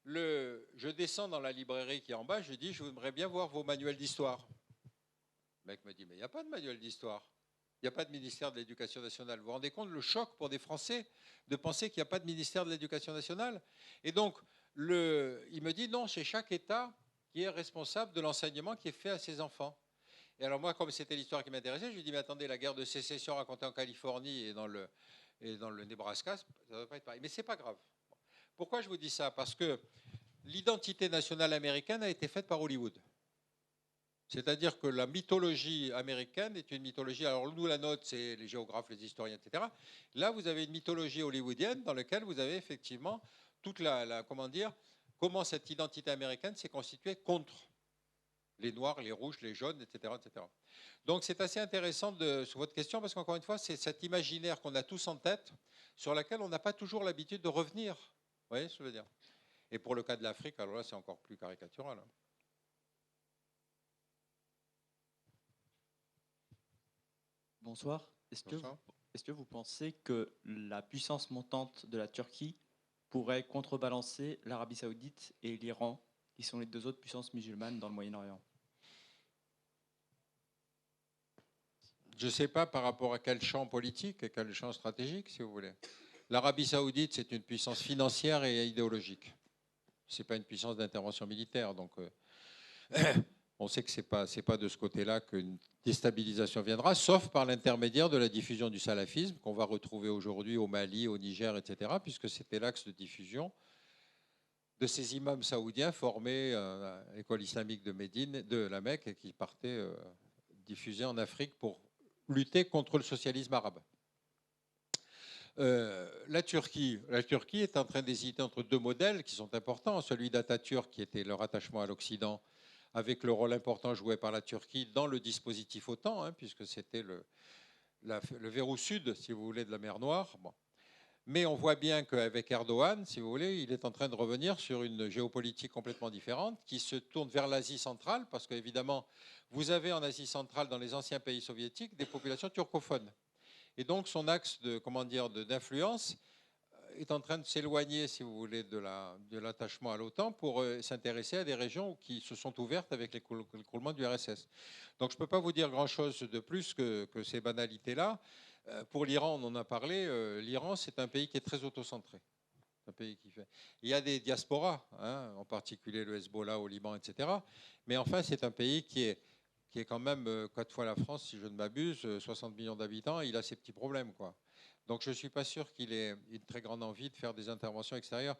je descends dans la librairie qui est en bas, je dis je voudrais bien voir vos manuels d'histoire. Le mec me dit mais il n'y a pas de manuel d'histoire, il n'y a pas de ministère de l'Éducation nationale. Vous vous rendez compte le choc pour des Français de penser qu'il n'y a pas de ministère de l'Éducation nationale? Et donc il me dit non, c'est chaque État qui est responsable de l'enseignement qui est fait à ses enfants. Et alors moi, comme c'était l'histoire qui m'intéressait, je lui dis, mais attendez, la guerre de sécession racontée en Californie et dans le Nebraska, ça ne doit pas être pareil. Mais ce n'est pas grave. Pourquoi je vous dis ça? Parce que l'identité nationale américaine a été faite par Hollywood. C'est-à-dire que la mythologie américaine est une mythologie, alors nous la nôtre, c'est les géographes, les historiens, etc. Là, vous avez une mythologie hollywoodienne dans laquelle vous avez effectivement toute comment cette identité américaine s'est constituée contre les noirs, les rouges, les jaunes, etc. etc. Donc c'est assez intéressant sur votre question parce qu'encore une fois, c'est cet imaginaire qu'on a tous en tête sur laquelle on n'a pas toujours l'habitude de revenir. Vous voyez ce que je veux dire? Et pour le cas de l'Afrique, alors là, c'est encore plus caricatural. Bonsoir. Est-ce que vous pensez que la puissance montante de la Turquie pourrait contrebalancer l'Arabie Saoudite et l'Iran, qui sont les deux autres puissances musulmanes dans le Moyen-Orient? Je ne sais pas par rapport à quel champ politique et quel champ stratégique, si vous voulez. L'Arabie Saoudite, c'est une puissance financière et idéologique. Ce n'est pas une puissance d'intervention militaire. Donc, on sait que ce n'est pas de ce côté-là qu'une déstabilisation viendra, sauf par l'intermédiaire de la diffusion du salafisme qu'on va retrouver aujourd'hui au Mali, au Niger, etc., puisque c'était l'axe de diffusion de ces imams saoudiens formés à l'école islamique de Médine, de la Mecque, et qui partaient diffuser en Afrique pour lutter contre le socialisme arabe. La Turquie est en train d'hésiter entre deux modèles qui sont importants, celui d'Atatürk qui était leur attachement à l'Occident, avec le rôle important joué par la Turquie dans le dispositif OTAN, hein, puisque c'était le verrou sud, si vous voulez, de la mer Noire. Bon. Mais on voit bien qu'avec Erdogan, si vous voulez, il est en train de revenir sur une géopolitique complètement différente qui se tourne vers l'Asie centrale, parce qu'évidemment, vous avez en Asie centrale, dans les anciens pays soviétiques, des populations turcophones. Et donc son axe d'influence est en train de s'éloigner, si vous voulez, de l'attachement à l'OTAN pour s'intéresser à des régions qui se sont ouvertes avec l'écroulement du RSS. Donc je ne peux pas vous dire grand-chose de plus que ces banalités-là. Pour l'Iran, on en a parlé. L'Iran, c'est un pays qui est très autocentré. Un pays qui fait... Il y a des diasporas, hein, en particulier le Hezbollah au Liban, etc. Mais enfin, c'est un pays qui est quand même 4 fois la France, si je ne m'abuse, 60 millions d'habitants, il a ses petits problèmes, quoi. Donc je ne suis pas sûr qu'il ait une très grande envie de faire des interventions extérieures.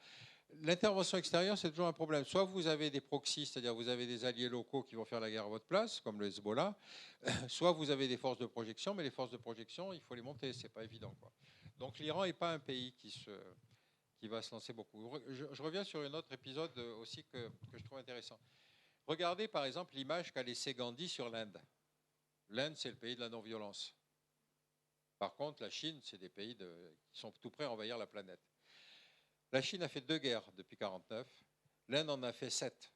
L'intervention extérieure, c'est toujours un problème. Soit vous avez des proxys, c'est-à-dire vous avez des alliés locaux qui vont faire la guerre à votre place, comme le Hezbollah, soit vous avez des forces de projection, mais les forces de projection, il faut les monter, c'est pas évident, quoi. Donc l'Iran n'est pas un pays qui va se lancer beaucoup. Je reviens sur un autre épisode aussi que je trouve intéressant. Regardez par exemple l'image qu'a laissé Gandhi sur l'Inde. L'Inde, c'est le pays de la non-violence. Par contre, la Chine, c'est des pays qui sont tout prêts à envahir la planète. La Chine a fait 2 guerres depuis 1949. L'Inde en a fait 7.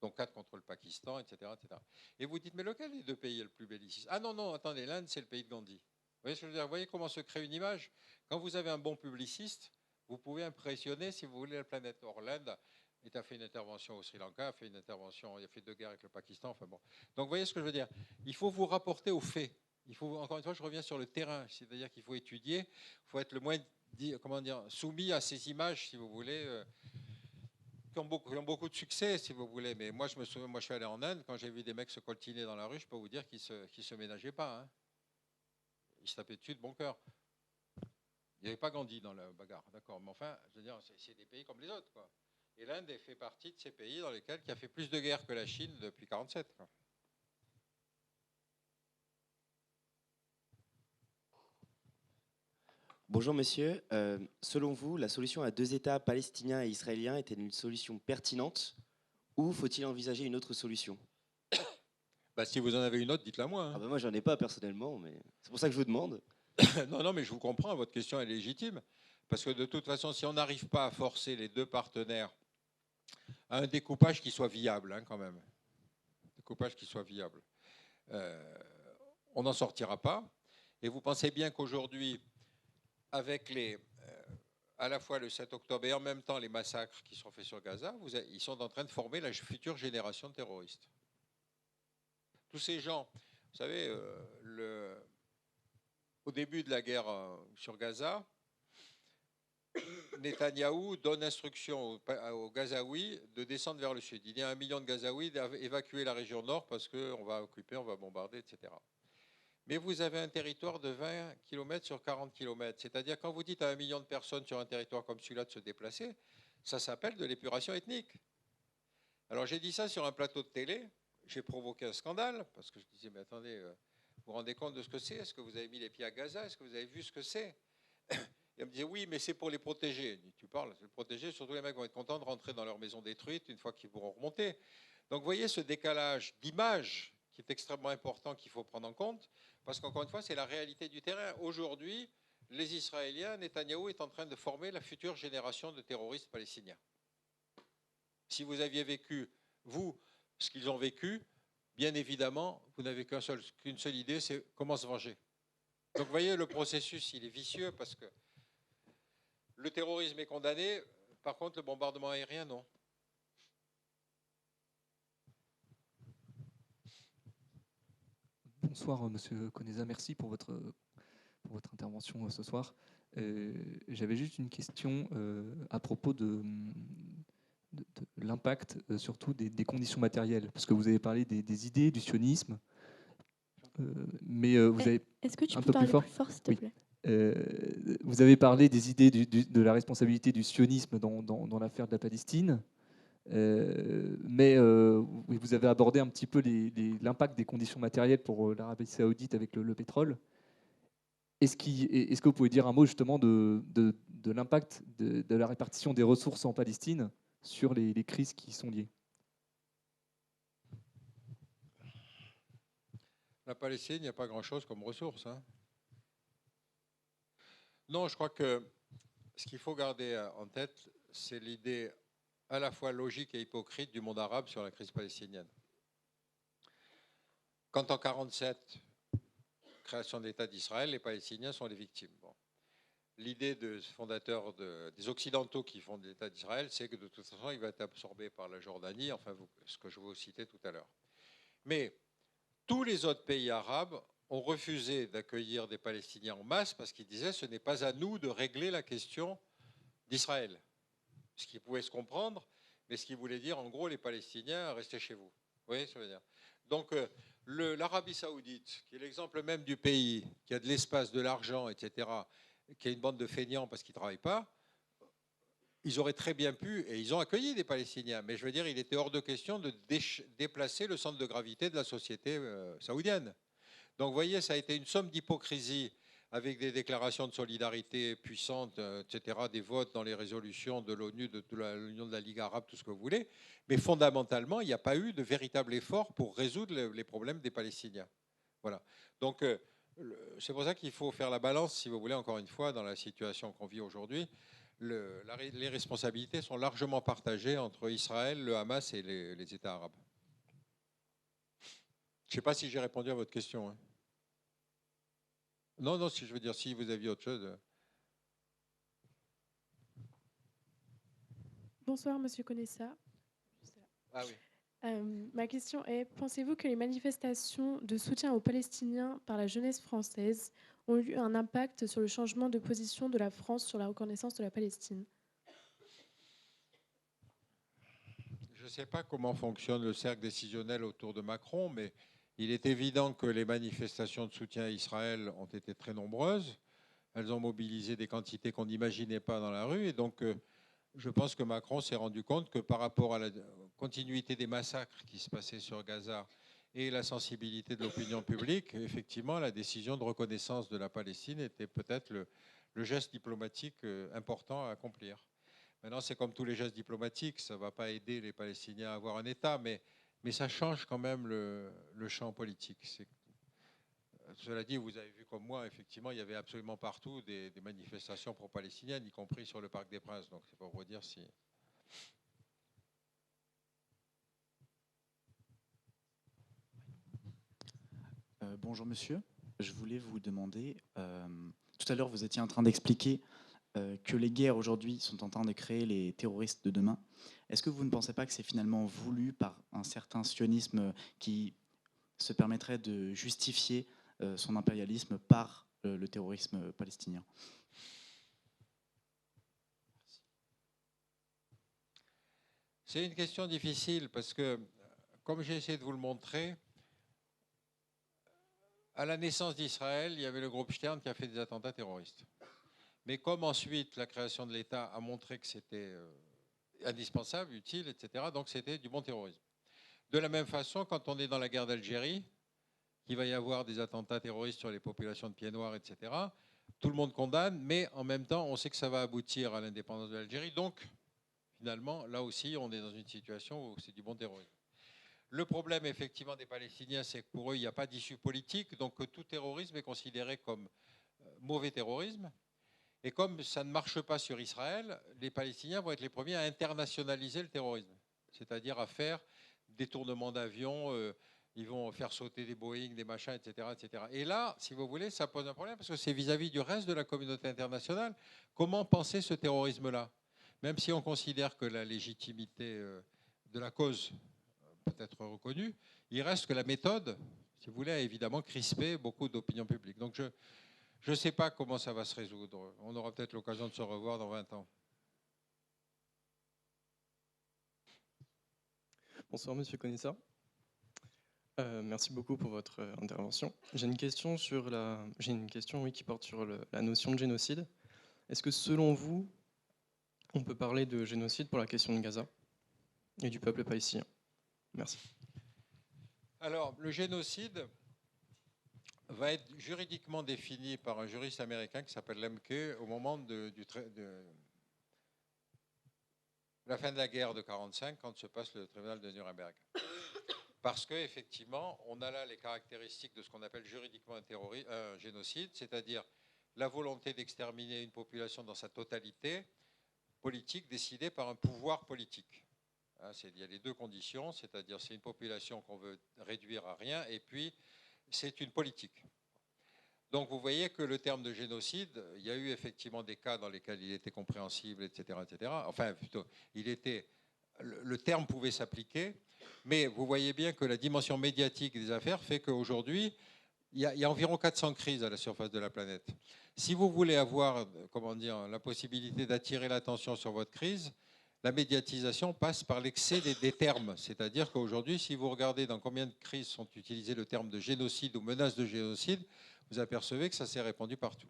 donc 4 contre le Pakistan, etc., etc. Et vous dites, mais lequel des deux pays est le plus belliciste? Ah non, non, attendez, l'Inde, c'est le pays de Gandhi. Vous voyez ce que je veux dire? Vous voyez comment se crée une image? Quand vous avez un bon publiciste, vous pouvez impressionner, si vous voulez, la planète. Or, l'Inde a fait une intervention au Sri Lanka, a fait une intervention, il a fait 2 guerres avec le Pakistan, enfin bon. Donc, vous voyez ce que je veux dire? Il faut vous rapporter aux faits. Il faut, encore une fois, je reviens sur le terrain, c'est-à-dire qu'il faut étudier, il faut être le moins, comment dire, soumis à ces images, si vous voulez, qui ont beaucoup de succès, si vous voulez. Mais moi, je me souviens, moi, je suis allé en Inde, quand j'ai vu des mecs se coltiner dans la rue, je peux vous dire qu'ils se ménageaient pas. Hein. Ils se tapaient dessus de bon cœur. Il n'y avait pas Gandhi dans la bagarre, d'accord. Mais enfin, je veux dire, c'est des pays comme les autres, quoi. Et l'Inde fait partie de ces pays dans lesquels qui a fait plus de guerres que la Chine depuis 1947. Quoi. Bonjour monsieur, selon vous, la solution à 2 États palestiniens et israéliens est-elle une solution pertinente ou faut-il envisager une autre solution? Bah, si vous en avez une autre, dites-la moi. Hein. Ah bah moi j'en ai pas personnellement, mais c'est pour ça que je vous demande. Non, non, mais je vous comprends, votre question est légitime. Parce que de toute façon, si on n'arrive pas à forcer les deux partenaires à un découpage qui soit viable, hein, quand même, découpage qui soit viable, on n'en sortira pas. Et vous pensez bien qu'aujourd'hui, avec à la fois le 7 octobre et en même temps les massacres qui sont faits sur Gaza, ils sont en train de former la future génération de terroristes. Tous ces gens, vous savez, au début de la guerre sur Gaza, Netanyahou donne instruction aux Gazaouis de descendre vers le sud. Il y a 1 million de Gazaouis d'évacuer la région nord parce qu'on va occuper, on va bombarder, etc. Mais vous avez un territoire de 20 km sur 40 km. C'est-à-dire, quand vous dites à 1 million de personnes sur un territoire comme celui-là de se déplacer, ça s'appelle de l'épuration ethnique. Alors, j'ai dit ça sur un plateau de télé. J'ai provoqué un scandale parce que je disais, mais attendez, vous vous rendez compte de ce que c'est? Est-ce que vous avez mis les pieds à Gaza? Est-ce que vous avez vu ce que c'est? Et on me disait, oui, mais c'est pour les protéger. Tu parles, c'est les protéger. Surtout les mecs vont être contents de rentrer dans leur maison détruite une fois qu'ils pourront remonter. Donc, vous voyez ce décalage d'image qui est extrêmement important, qu'il faut prendre en compte. Parce qu'encore une fois, c'est la réalité du terrain. Aujourd'hui, les Israéliens, Netanyahou est en train de former la future génération de terroristes palestiniens. Si vous aviez vécu, vous, ce qu'ils ont vécu, bien évidemment, vous n'avez qu'une seule idée, c'est comment se venger. Donc vous voyez, le processus, il est vicieux parce que le terrorisme est condamné, par contre, le bombardement aérien, non. Bonsoir, Monsieur Koneza. Merci pour votre intervention ce soir. J'avais juste une question à propos de l'impact, surtout des conditions matérielles, parce que vous avez parlé des idées, du sionisme, mais vous avez Est-ce que tu un peux peu parler plus fort, plus fort, s'il te plaît? Vous avez parlé des idées de la responsabilité du sionisme dans l'affaire de la Palestine. Mais vous avez abordé un petit peu l'impact des conditions matérielles pour l'Arabie Saoudite avec le pétrole. Est-ce que vous pouvez dire un mot justement de l'impact de la répartition des ressources en Palestine sur les crises qui y sont liées? La Palestine, il n'y a pas grand-chose comme ressources. Hein. Non, je crois que ce qu'il faut garder en tête, c'est l'idée à la fois logique et hypocrite du monde arabe sur la crise palestinienne. Quand en 1947, création de l'État d'Israël, les Palestiniens sont les victimes. Bon. L'idée des fondateurs des Occidentaux qui font l'État d'Israël, c'est que de toute façon, il va être absorbé par la Jordanie, enfin ce que je vous citais tout à l'heure. Mais tous les autres pays arabes ont refusé d'accueillir des Palestiniens en masse parce qu'ils disaient ce n'est pas à nous de régler la question d'Israël. Ce qui pouvait se comprendre, mais ce qui voulait dire, en gros, les Palestiniens, restez chez vous. Vous voyez ce que je veux dire? Donc, l'Arabie Saoudite, qui est l'exemple même du pays, qui a de l'espace, de l'argent, etc., qui a une bande de feignants parce qu'ils ne travaillent pas, ils auraient très bien pu, et ils ont accueilli des Palestiniens, mais je veux dire, il était hors de question de déplacer le centre de gravité de la société saoudienne. Donc, vous voyez, ça a été une somme d'hypocrisie avec des déclarations de solidarité puissantes, etc., des votes dans les résolutions de l'ONU, de l'Union de la Ligue arabe, tout ce que vous voulez. Mais fondamentalement, il n'y a pas eu de véritable effort pour résoudre les problèmes des Palestiniens. Voilà. Donc, c'est pour ça qu'il faut faire la balance, si vous voulez, encore une fois, dans la situation qu'on vit aujourd'hui. les responsabilités sont largement partagées entre Israël, le Hamas et les États arabes. Je ne sais pas si j'ai répondu à votre question. Hein. Non, si je veux dire, si vous aviez autre chose. Bonsoir, Monsieur Konessa. Ah oui. Ma question est, pensez-vous que les manifestations de soutien aux Palestiniens par la jeunesse française ont eu un impact sur le changement de position de la France sur la reconnaissance de la Palestine? Je ne sais pas comment fonctionne le cercle décisionnel autour de Macron, mais il est évident que les manifestations de soutien à Israël ont été très nombreuses. Elles ont mobilisé des quantités qu'on n'imaginait pas dans la rue. Et donc, je pense que Macron s'est rendu compte que par rapport à la continuité des massacres qui se passaient sur Gaza et la sensibilité de l'opinion publique, effectivement, la décision de reconnaissance de la Palestine était peut-être le geste diplomatique important à accomplir. Maintenant, c'est comme tous les gestes diplomatiques, ça ne va pas aider les Palestiniens à avoir un État, mais ça change quand même le champ politique. Cela dit, vous avez vu comme moi, effectivement, il y avait absolument partout des manifestations pro-palestiniennes, y compris sur le Parc des Princes. Donc, c'est pour vous dire si... Bonjour monsieur, je voulais vous demander, tout à l'heure vous étiez en train d'expliquer que les guerres aujourd'hui sont en train de créer les terroristes de demain. Est-ce que vous ne pensez pas que c'est finalement voulu par un certain sionisme qui se permettrait de justifier son impérialisme par le terrorisme palestinien? C'est une question difficile parce que, comme j'ai essayé de vous le montrer, à la naissance d'Israël, il y avait le groupe Stern qui a fait des attentats terroristes. Mais comme ensuite la création de l'État a montré que c'était indispensable, utile, etc., donc c'était du bon terrorisme. De la même façon, quand on est dans la guerre d'Algérie, qu'il va y avoir des attentats terroristes sur les populations de pieds noirs, etc., tout le monde condamne, mais en même temps, on sait que ça va aboutir à l'indépendance de l'Algérie. Donc, finalement, là aussi, on est dans une situation où c'est du bon terrorisme. Le problème, effectivement, des Palestiniens, c'est que pour eux, il n'y a pas d'issue politique, donc tout terrorisme est considéré comme mauvais terrorisme. Et comme ça ne marche pas sur Israël, les Palestiniens vont être les premiers à internationaliser le terrorisme, c'est-à-dire à faire des tournements d'avions, ils vont faire sauter des Boeing, des machins, etc., etc. Et là, si vous voulez, ça pose un problème, parce que c'est vis-à-vis du reste de la communauté internationale. Comment penser ce terrorisme-là? Même si on considère que la légitimité de la cause peut être reconnue, il reste que la méthode, si vous voulez, a évidemment crispé beaucoup d'opinion publique. Donc je ne sais pas comment ça va se résoudre. On aura peut-être l'occasion de se revoir dans 20 ans. Bonsoir, Monsieur Konessa. Merci beaucoup pour votre intervention. J'ai une question qui porte sur la notion de génocide. Est-ce que selon vous, on peut parler de génocide pour la question de Gaza et du peuple palestinien? Merci. Alors, le génocide va être juridiquement défini par un juriste américain qui s'appelle Lemke au moment de la fin de la guerre de 1945, quand se passe le tribunal de Nuremberg. Parce qu'effectivement, on a là les caractéristiques de ce qu'on appelle juridiquement un génocide, c'est-à-dire la volonté d'exterminer une population dans sa totalité politique décidée par un pouvoir politique. Il y a les deux conditions, c'est-à-dire c'est une population qu'on veut réduire à rien, et puis c'est une politique. Donc vous voyez que le terme de génocide, il y a eu effectivement des cas dans lesquels il était compréhensible, etc., etc. Enfin, plutôt, le terme pouvait s'appliquer, mais vous voyez bien que la dimension médiatique des affaires fait qu'aujourd'hui, il y a environ 400 crises à la surface de la planète. Si vous voulez avoir, comment dire, la possibilité d'attirer l'attention sur votre crise, la médiatisation passe par l'excès des termes. C'est-à-dire qu'aujourd'hui, si vous regardez dans combien de crises sont utilisés le terme de génocide ou menace de génocide, vous apercevez que ça s'est répandu partout.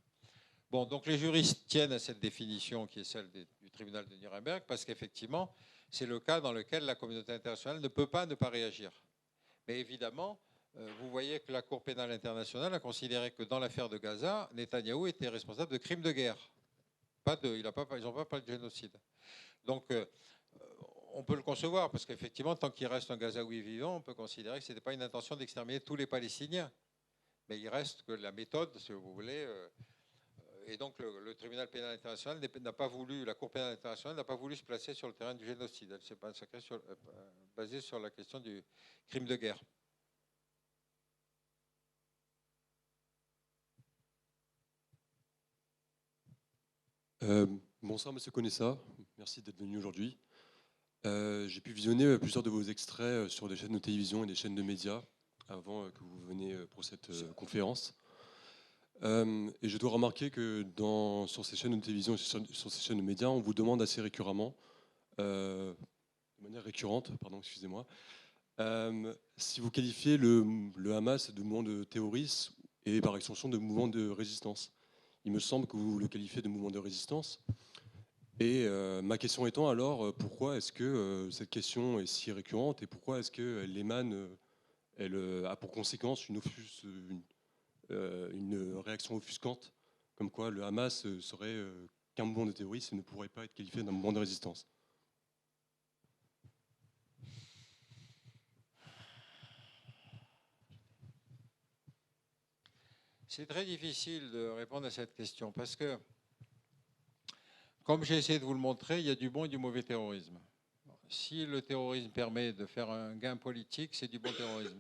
Bon, donc les juristes tiennent à cette définition qui est celle du tribunal de Nuremberg, parce qu'effectivement, c'est le cas dans lequel la communauté internationale ne peut pas ne pas réagir. Mais évidemment, vous voyez que la Cour pénale internationale a considéré que dans l'affaire de Gaza, Netanyahou était responsable de crimes de guerre. Ils n'ont pas parlé de génocide. Donc, on peut le concevoir, parce qu'effectivement, tant qu'il reste un Gazaoui vivant, on peut considérer que ce n'était pas une intention d'exterminer tous les Palestiniens. Mais il reste que la méthode, si vous voulez, et donc le tribunal pénal international n'a pas voulu, la Cour pénale internationale n'a pas voulu se placer sur le terrain du génocide. Elle s'est basée sur la question du crime de guerre. Bonsoir Monsieur Conessa, merci d'être venu aujourd'hui. J'ai pu visionner plusieurs de vos extraits sur des chaînes de télévision et des chaînes de médias avant que vous veniez pour cette conférence. Et je dois remarquer que sur ces chaînes de télévision et sur ces chaînes de médias, on vous demande assez récurremment, de manière récurrente, pardon, excusez-moi, si vous qualifiez le Hamas de mouvement de terrorisme et par extension de mouvement de résistance. Il me semble que vous le qualifiez de mouvement de résistance. Et ma question étant alors, pourquoi est-ce que cette question est si récurrente et pourquoi est-ce qu'elle émane, elle a pour conséquence une réaction offusquante, comme quoi le Hamas serait qu'un mouvement de terrorisme et ne pourrait pas être qualifié d'un mouvement de résistance? C'est très difficile de répondre à cette question parce que, comme j'ai essayé de vous le montrer, il y a du bon et du mauvais terrorisme. Si le terrorisme permet de faire un gain politique, c'est du bon terrorisme.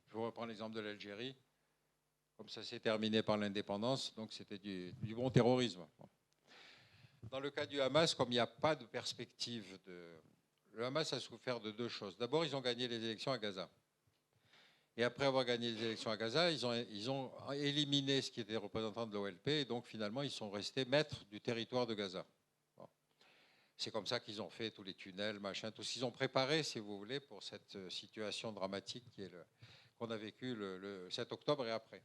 Je vous reprends l'exemple de l'Algérie. Comme ça s'est terminé par l'indépendance, donc c'était du bon terrorisme. Dans le cas du Hamas, comme il n'y a pas de perspective, le Hamas a souffert de deux choses. D'abord, ils ont gagné les élections à Gaza. Et après avoir gagné les élections à Gaza, ils ont éliminé ce qui était représentant de l'OLP, et donc finalement, ils sont restés maîtres du territoire de Gaza. Bon. C'est comme ça qu'ils ont fait tous les tunnels, machin, tout ce qu'ils ont préparé, si vous voulez, pour cette situation dramatique qu'on a vécue le 7 octobre et après.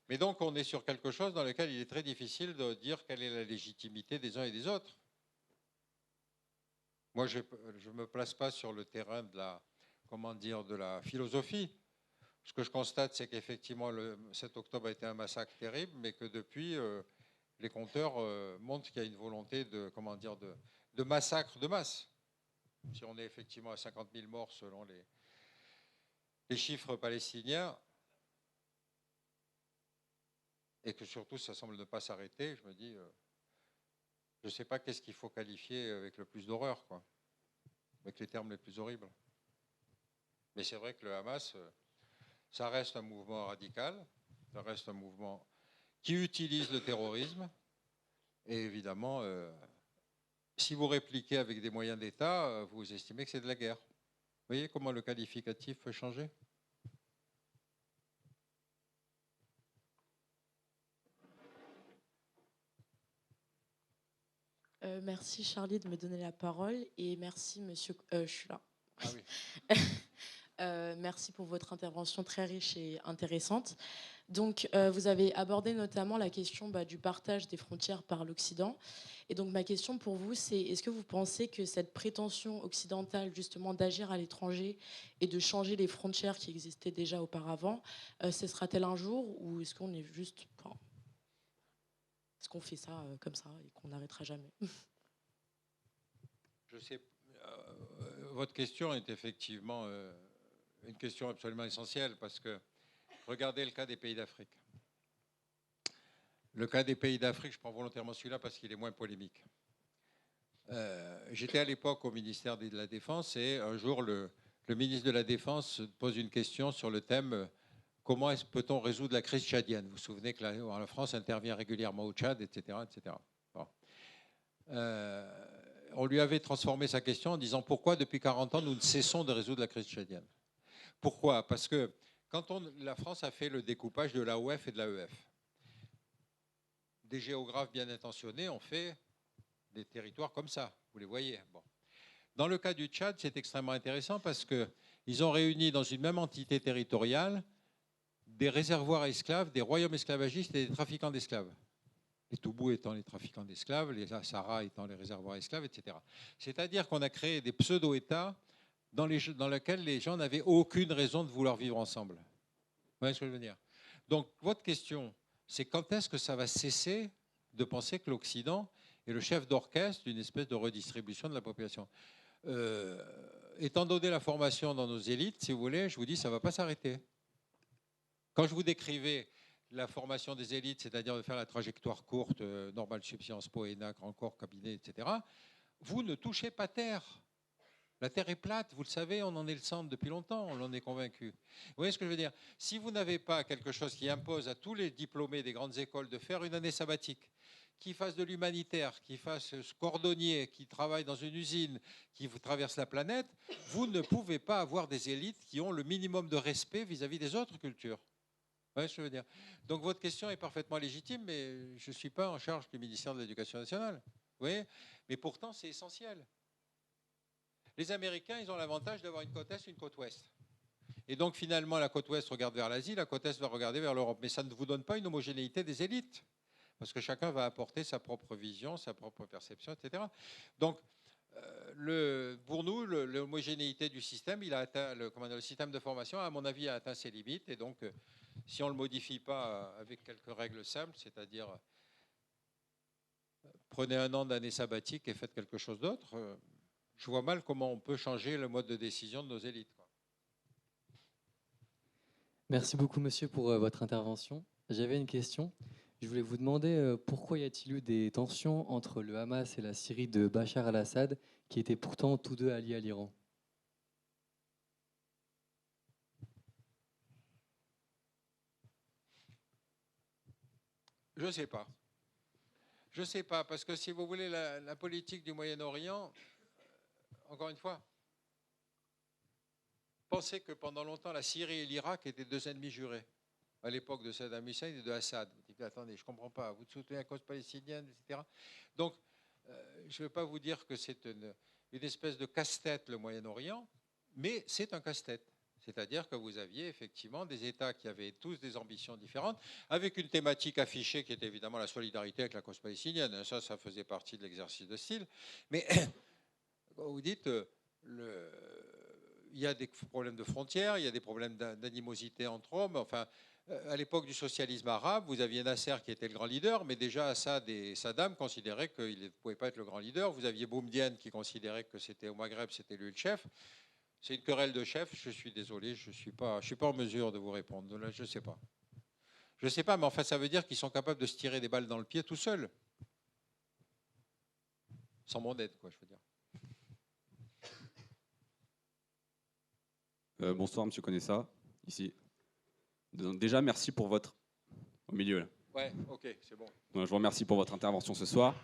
Mais donc, on est sur quelque chose dans lequel il est très difficile de dire quelle est la légitimité des uns et des autres. Moi, je ne me place pas sur le terrain de la philosophie. Ce que je constate, c'est qu'effectivement, le 7 octobre a été un massacre terrible, mais que depuis, les compteurs montrent qu'il y a une volonté de massacre de masse. Si on est effectivement à 50 000 morts selon les chiffres palestiniens, et que surtout ça semble ne pas s'arrêter, je me dis, je ne sais pas qu'est-ce qu'il faut qualifier avec le plus d'horreur, quoi, avec les termes les plus horribles. Mais c'est vrai que le Hamas, ça reste un mouvement radical, ça reste un mouvement qui utilise le terrorisme, et évidemment, si vous répliquez avec des moyens d'État, vous estimez que c'est de la guerre. Vous voyez comment le qualificatif peut changer ? Merci Charlie de me donner la parole et merci monsieur. Je suis là. Ah oui. Merci pour votre intervention très riche et intéressante. Donc, vous avez abordé notamment la question du partage des frontières par l'Occident. Et donc, ma question pour vous, c'est est-ce que vous pensez que cette prétention occidentale, justement, d'agir à l'étranger et de changer les frontières qui existaient déjà auparavant, cessera-t-elle un jour ou est-ce qu'on est juste... est-ce qu'on fait ça comme ça et qu'on n'arrêtera jamais? Je sais. Votre question est effectivement une question absolument essentielle parce que regardez le cas des pays d'Afrique. Le cas des pays d'Afrique, je prends volontairement celui-là parce qu'il est moins polémique. J'étais à l'époque au ministère de la Défense et un jour le ministre de la Défense pose une question sur le thème comment peut-on résoudre la crise tchadienne? Vous vous souvenez que la France intervient régulièrement au Tchad, etc. etc. Bon. On lui avait transformé sa question en disant pourquoi depuis 40 ans nous ne cessons de résoudre la crise tchadienne. Pourquoi? Parce que quand la France a fait le découpage de l'AOF et de l'AEF, des géographes bien intentionnés ont fait des territoires comme ça, vous les voyez. Bon. Dans le cas du Tchad, c'est extrêmement intéressant parce qu'ils ont réuni dans une même entité territoriale des réservoirs à esclaves, des royaumes esclavagistes et des trafiquants d'esclaves. Les Toubous étant les trafiquants d'esclaves, les Sahara étant les réservoirs à esclaves, etc. C'est-à-dire qu'on a créé des pseudo-États dans lesquels les gens n'avaient aucune raison de vouloir vivre ensemble. Vous voyez ce que je veux dire? Donc, votre question, c'est quand est-ce que ça va cesser de penser que l'Occident est le chef d'orchestre d'une espèce de redistribution de la population? Étant donné la formation dans nos élites, si vous voulez, je vous dis, ça ne va pas s'arrêter. Quand je vous décrivais la formation des élites, c'est-à-dire de faire la trajectoire courte, normale sup, Sciences Po, ENA, grand corps, cabinet, etc., vous ne touchez pas terre. La Terre est plate, vous le savez, on en est le centre depuis longtemps, on en est convaincu. Vous voyez ce que je veux dire? Si vous n'avez pas quelque chose qui impose à tous les diplômés des grandes écoles de faire une année sabbatique, qui fasse de l'humanitaire, qui fasse cordonnier, qui travaille dans une usine, qui traverse la planète, vous ne pouvez pas avoir des élites qui ont le minimum de respect vis-à-vis des autres cultures. Vous voyez ce que je veux dire? Donc votre question est parfaitement légitime, mais je ne suis pas en charge du ministère de l'Éducation nationale. Vous voyez? Mais pourtant, c'est essentiel. Les Américains, ils ont l'avantage d'avoir une côte Est et une côte Ouest. Et donc, finalement, la côte Ouest regarde vers l'Asie, la côte Est va regarder vers l'Europe. Mais ça ne vous donne pas une homogénéité des élites, parce que chacun va apporter sa propre vision, sa propre perception, etc. Donc, pour nous, l'homogénéité du système, il a atteint, le système de formation, à mon avis, a atteint ses limites. Et donc, si on ne le modifie pas avec quelques règles simples, c'est-à-dire prenez un an d'année sabbatique et faites quelque chose d'autre, je vois mal comment on peut changer le mode de décision de nos élites, quoi. Merci beaucoup, monsieur, pour votre intervention. J'avais une question. Je voulais vous demander pourquoi y a-t-il eu des tensions entre le Hamas et la Syrie de Bachar al-Assad, qui étaient pourtant tous deux alliés à l'Iran? Je ne sais pas. Je ne sais pas, parce que si vous voulez, la politique du Moyen-Orient, encore une fois, pensez que pendant longtemps, la Syrie et l'Irak étaient deux ennemis jurés, à l'époque de Saddam Hussein et de Assad. Vous dites, attendez, je ne comprends pas, vous soutenez la cause palestinienne, etc. Donc, je ne veux pas vous dire que c'est une espèce de casse-tête, le Moyen-Orient, mais c'est un casse-tête. C'est-à-dire que vous aviez effectivement des États qui avaient tous des ambitions différentes, avec une thématique affichée qui était évidemment la solidarité avec la cause palestinienne. Ça faisait partie de l'exercice de style. Mais vous dites, il y a des problèmes de frontières, il y a des problèmes d'animosité entre hommes. Enfin, à l'époque du socialisme arabe, vous aviez Nasser qui était le grand leader, mais déjà Assad et Saddam considéraient qu'il ne pouvait pas être le grand leader. Vous aviez Boumedienne qui considérait que c'était au Maghreb, c'était lui le chef. C'est une querelle de chef, je suis désolé, je ne suis pas en mesure de vous répondre. Là, je ne sais pas. Je ne sais pas, mais enfin, ça veut dire qu'ils sont capables de se tirer des balles dans le pied tout seuls. Sans mon aide, quoi, je veux dire. Bonsoir, monsieur Conessa, ici. Donc, déjà, merci pour votre... Au milieu, là. Ouais, ok, c'est bon. Je vous remercie pour votre intervention ce soir.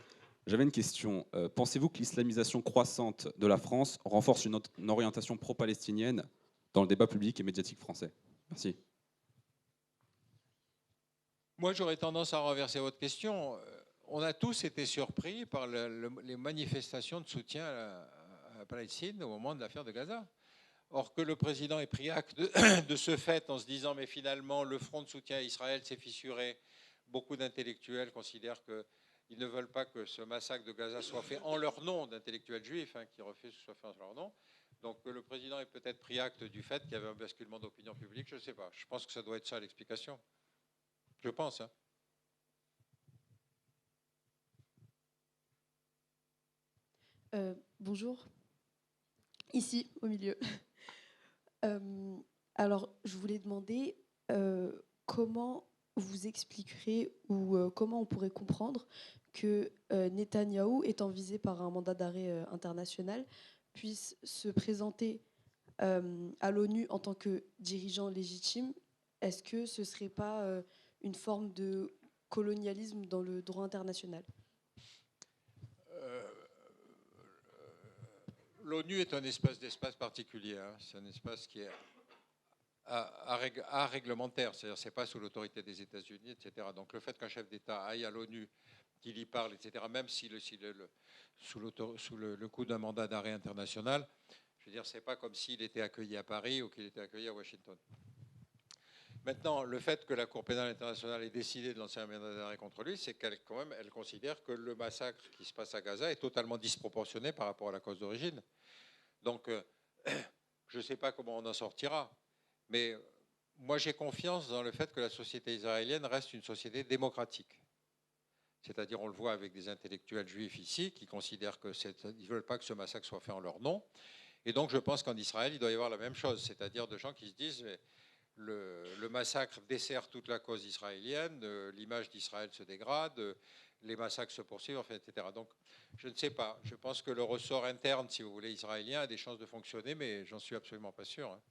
J'avais une question. Pensez-vous que l'islamisation croissante de la France renforce une orientation pro-palestinienne dans le débat public et médiatique français? Merci. Moi, j'aurais tendance à renverser votre question. On a tous été surpris par les manifestations de soutien à la Palestine au moment de l'affaire de Gaza. Or, que le président ait pris acte de ce fait en se disant mais finalement le front de soutien à Israël s'est fissuré, beaucoup d'intellectuels considèrent qu'ils ne veulent pas que ce massacre de Gaza soit fait en leur nom, d'intellectuels juifs qui refusent que ce soit fait en leur nom. Donc que le président ait peut-être pris acte du fait qu'il y avait un basculement d'opinion publique, je ne sais pas. Je pense que ça doit être ça l'explication. Je pense. Bonjour. Ici, au milieu. Alors, je voulais demander comment vous expliquerez ou comment on pourrait comprendre que Netanyahou, étant visé par un mandat d'arrêt international, puisse se présenter à l'ONU en tant que dirigeant légitime. Est-ce que ce ne serait pas une forme de colonialisme dans le droit international? L'ONU est un espèce d'espace particulier. C'est un espace qui est réglementaire, c'est-à-dire c'est pas sous l'autorité des États-Unis, etc. Donc le fait qu'un chef d'État aille à l'ONU, qu'il y parle, etc., même sous le coup d'un mandat d'arrêt international, je veux dire, c'est pas comme s'il était accueilli à Paris ou qu'il était accueilli à Washington. Maintenant, le fait que la Cour pénale internationale ait décidé de lancer un mandat d'arrêt contre lui, c'est qu'elle quand même, elle considère que le massacre qui se passe à Gaza est totalement disproportionné par rapport à la cause d'origine. Donc, je ne sais pas comment on en sortira, mais moi j'ai confiance dans le fait que la société israélienne reste une société démocratique. C'est-à-dire, on le voit avec des intellectuels juifs ici qui considèrent qu'ils ne veulent pas que ce massacre soit fait en leur nom. Et donc, je pense qu'en Israël, il doit y avoir la même chose, c'est-à-dire de gens qui se disent... le massacre dessert toute la cause israélienne, l'image d'Israël se dégrade, les massacres se poursuivent, enfin, etc. Donc, je ne sais pas. Je pense que le ressort interne, si vous voulez, israélien a des chances de fonctionner, mais j'en suis absolument pas sûr. Hein.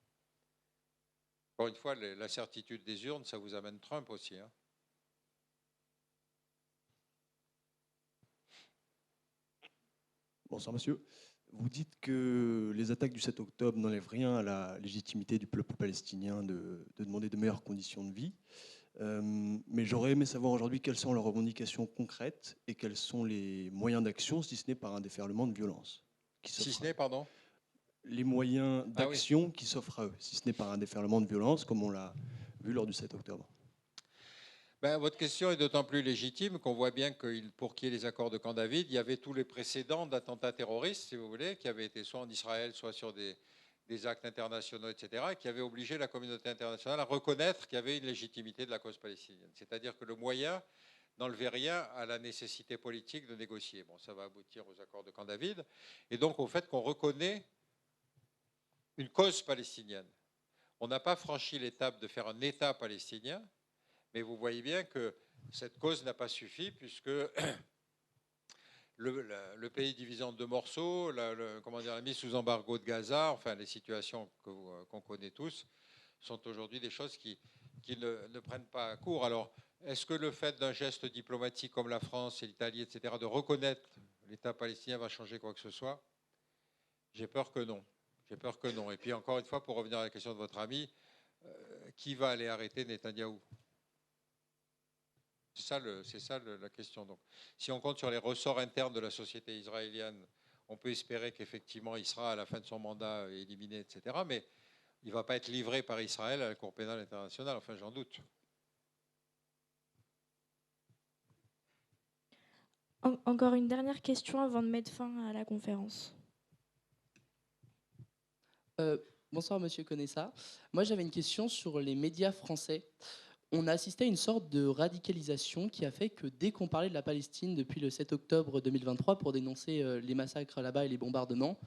Encore une fois, la certitude des urnes, ça vous amène Trump aussi. Hein. Bonsoir, monsieur. Vous dites que les attaques du 7 octobre n'enlèvent rien à la légitimité du peuple palestinien de demander de meilleures conditions de vie. Mais j'aurais aimé savoir aujourd'hui quelles sont leurs revendications concrètes et quels sont les moyens d'action, si ce n'est par un déferlement de violence. Si ce n'est, pardon ? Les moyens d'action qui s'offrent à eux, si ce n'est par un déferlement de violence, comme on l'a vu lors du 7 octobre. Ben, votre question est d'autant plus légitime qu'on voit bien que pour qu'il y ait les accords de Camp David, il y avait tous les précédents d'attentats terroristes, si vous voulez, qui avaient été soit en Israël, soit sur des actes internationaux, etc., et qui avaient obligé la communauté internationale à reconnaître qu'il y avait une légitimité de la cause palestinienne. C'est-à-dire que le moyen n'enlevait rien à la nécessité politique de négocier. Bon, ça va aboutir aux accords de Camp David, et donc au fait qu'on reconnaît une cause palestinienne. On n'a pas franchi l'étape de faire un État palestinien, mais vous voyez bien que cette cause n'a pas suffi, puisque le pays divisé en deux morceaux, la mise sous embargo de Gaza, enfin les situations qu'on connaît tous, sont aujourd'hui des choses qui ne prennent pas court. Alors, est-ce que le fait d'un geste diplomatique comme la France et l'Italie, etc., de reconnaître l'État palestinien va changer quoi que ce soit? J'ai peur que non. J'ai peur que non. Et puis encore une fois, pour revenir à la question de votre ami, qui va aller arrêter Netanyahou? C'est ça la question. Donc, si on compte sur les ressorts internes de la société israélienne, on peut espérer qu'effectivement il sera à la fin de son mandat éliminé, etc. Mais il ne va pas être livré par Israël à la Cour pénale internationale. Enfin, j'en doute. Encore une dernière question avant de mettre fin à la conférence. Bonsoir, monsieur Conessa. Moi, j'avais une question sur les médias français. On a assisté à une sorte de radicalisation qui a fait que dès qu'on parlait de la Palestine depuis le 7 octobre 2023 pour dénoncer les massacres là-bas et les bombardements,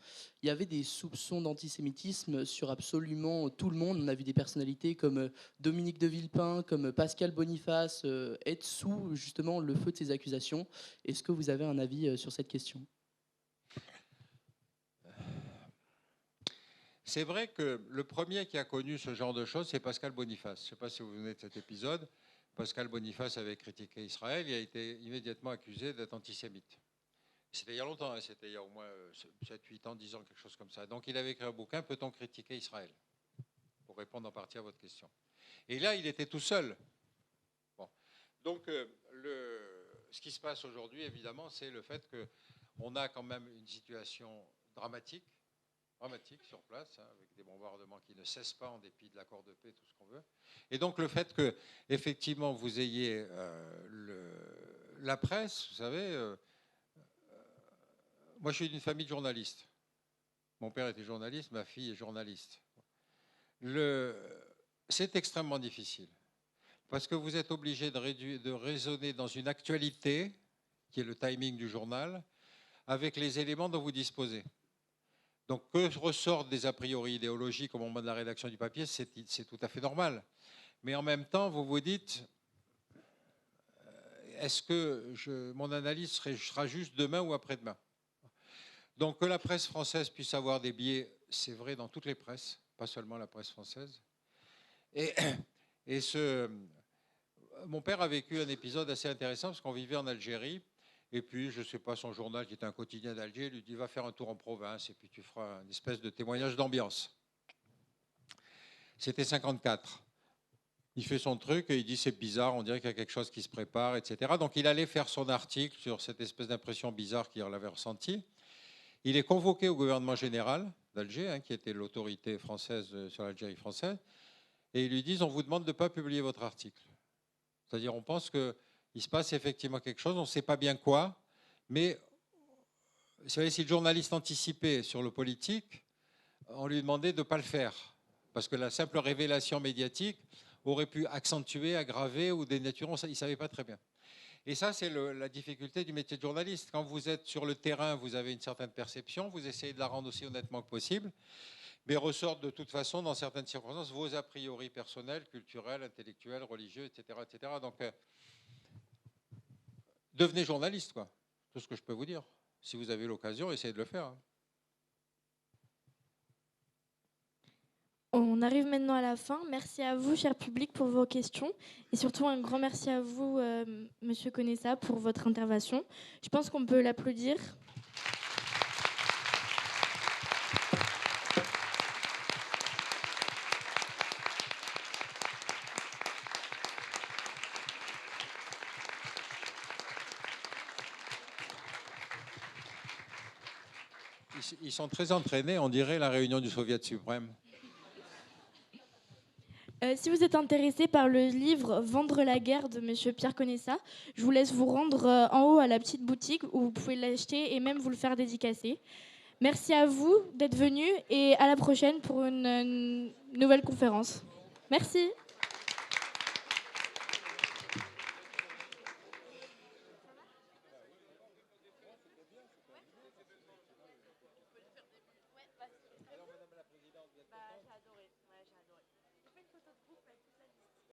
il y avait des soupçons d'antisémitisme sur absolument tout le monde. On a vu des personnalités comme Dominique de Villepin, comme Pascal Boniface être sous justement le feu de ces accusations. Est-ce que vous avez un avis sur cette question ? C'est vrai que le premier qui a connu ce genre de choses, c'est Pascal Boniface. Je ne sais pas si vous venez de cet épisode. Pascal Boniface avait critiqué Israël. Il a été immédiatement accusé d'être antisémite. C'était il y a longtemps, hein, c'était il y a au moins 7, 8 ans, 10 ans, quelque chose comme ça. Donc il avait écrit un bouquin, Peut-on critiquer Israël ? Pour répondre en partie à votre question. Et là, il était tout seul. Bon. Donc ce qui se passe aujourd'hui, évidemment, c'est le fait qu'on a quand même une situation dramatique sur place, hein, avec des bombardements qui ne cessent pas en dépit de l'accord de paix, tout ce qu'on veut. Et donc le fait que, effectivement, vous ayez la presse, vous savez, moi je suis d'une famille de journalistes. Mon père était journaliste, ma fille est journaliste. C'est extrêmement difficile, parce que vous êtes obligé de raisonner dans une actualité, qui est le timing du journal, avec les éléments dont vous disposez. Donc, que ressortent des a priori idéologiques au moment de la rédaction du papier, c'est tout à fait normal. Mais en même temps, vous vous dites, est-ce que mon analyse sera juste demain ou après-demain? Donc, que la presse française puisse avoir des biais, c'est vrai dans toutes les presses, pas seulement la presse française. Mon père a vécu un épisode assez intéressant, parce qu'on vivait en Algérie. Et puis, je ne sais pas, son journal, qui était un quotidien d'Alger, lui dit, va faire un tour en province et puis tu feras une espèce de témoignage d'ambiance. C'était 54. Il fait son truc et il dit, c'est bizarre, on dirait qu'il y a quelque chose qui se prépare, etc. Donc, il allait faire son article sur cette espèce d'impression bizarre qu'il avait ressentie. Il est convoqué au gouvernement général d'Alger, hein, qui était l'autorité française sur l'Algérie française, et ils lui disent, on vous demande de ne pas publier votre article. C'est-à-dire, on pense que il se passe effectivement quelque chose, on ne sait pas bien quoi, mais vous savez, si le journaliste anticipait sur le politique, on lui demandait de ne pas le faire, parce que la simple révélation médiatique aurait pu accentuer, aggraver ou dénaturer, il ne savait pas très bien. Et ça, c'est la difficulté du métier de journaliste. Quand vous êtes sur le terrain, vous avez une certaine perception, vous essayez de la rendre aussi honnêtement que possible, mais ressortent de toute façon, dans certaines circonstances, vos a priori personnels, culturels, intellectuels, religieux, etc. etc. Donc, devenez journaliste, quoi. Tout ce que je peux vous dire. Si vous avez l'occasion, essayez de le faire. Hein. On arrive maintenant à la fin. Merci à vous, cher public, pour vos questions. Et surtout, un grand merci à vous, Monsieur Conessa, pour votre intervention. Je pense qu'on peut l'applaudir. Ils sont très entraînés, on dirait la réunion du Soviet suprême. Si vous êtes intéressé par le livre Vendre la guerre de Monsieur Pierre Conessa, je vous laisse vous rendre en haut à la petite boutique où vous pouvez l'acheter et même vous le faire dédicacer. Merci à vous d'être venus et à la prochaine pour une nouvelle conférence. Merci. J'ai adoré. Ouais, j'ai adoré. On fait une photo de groupe.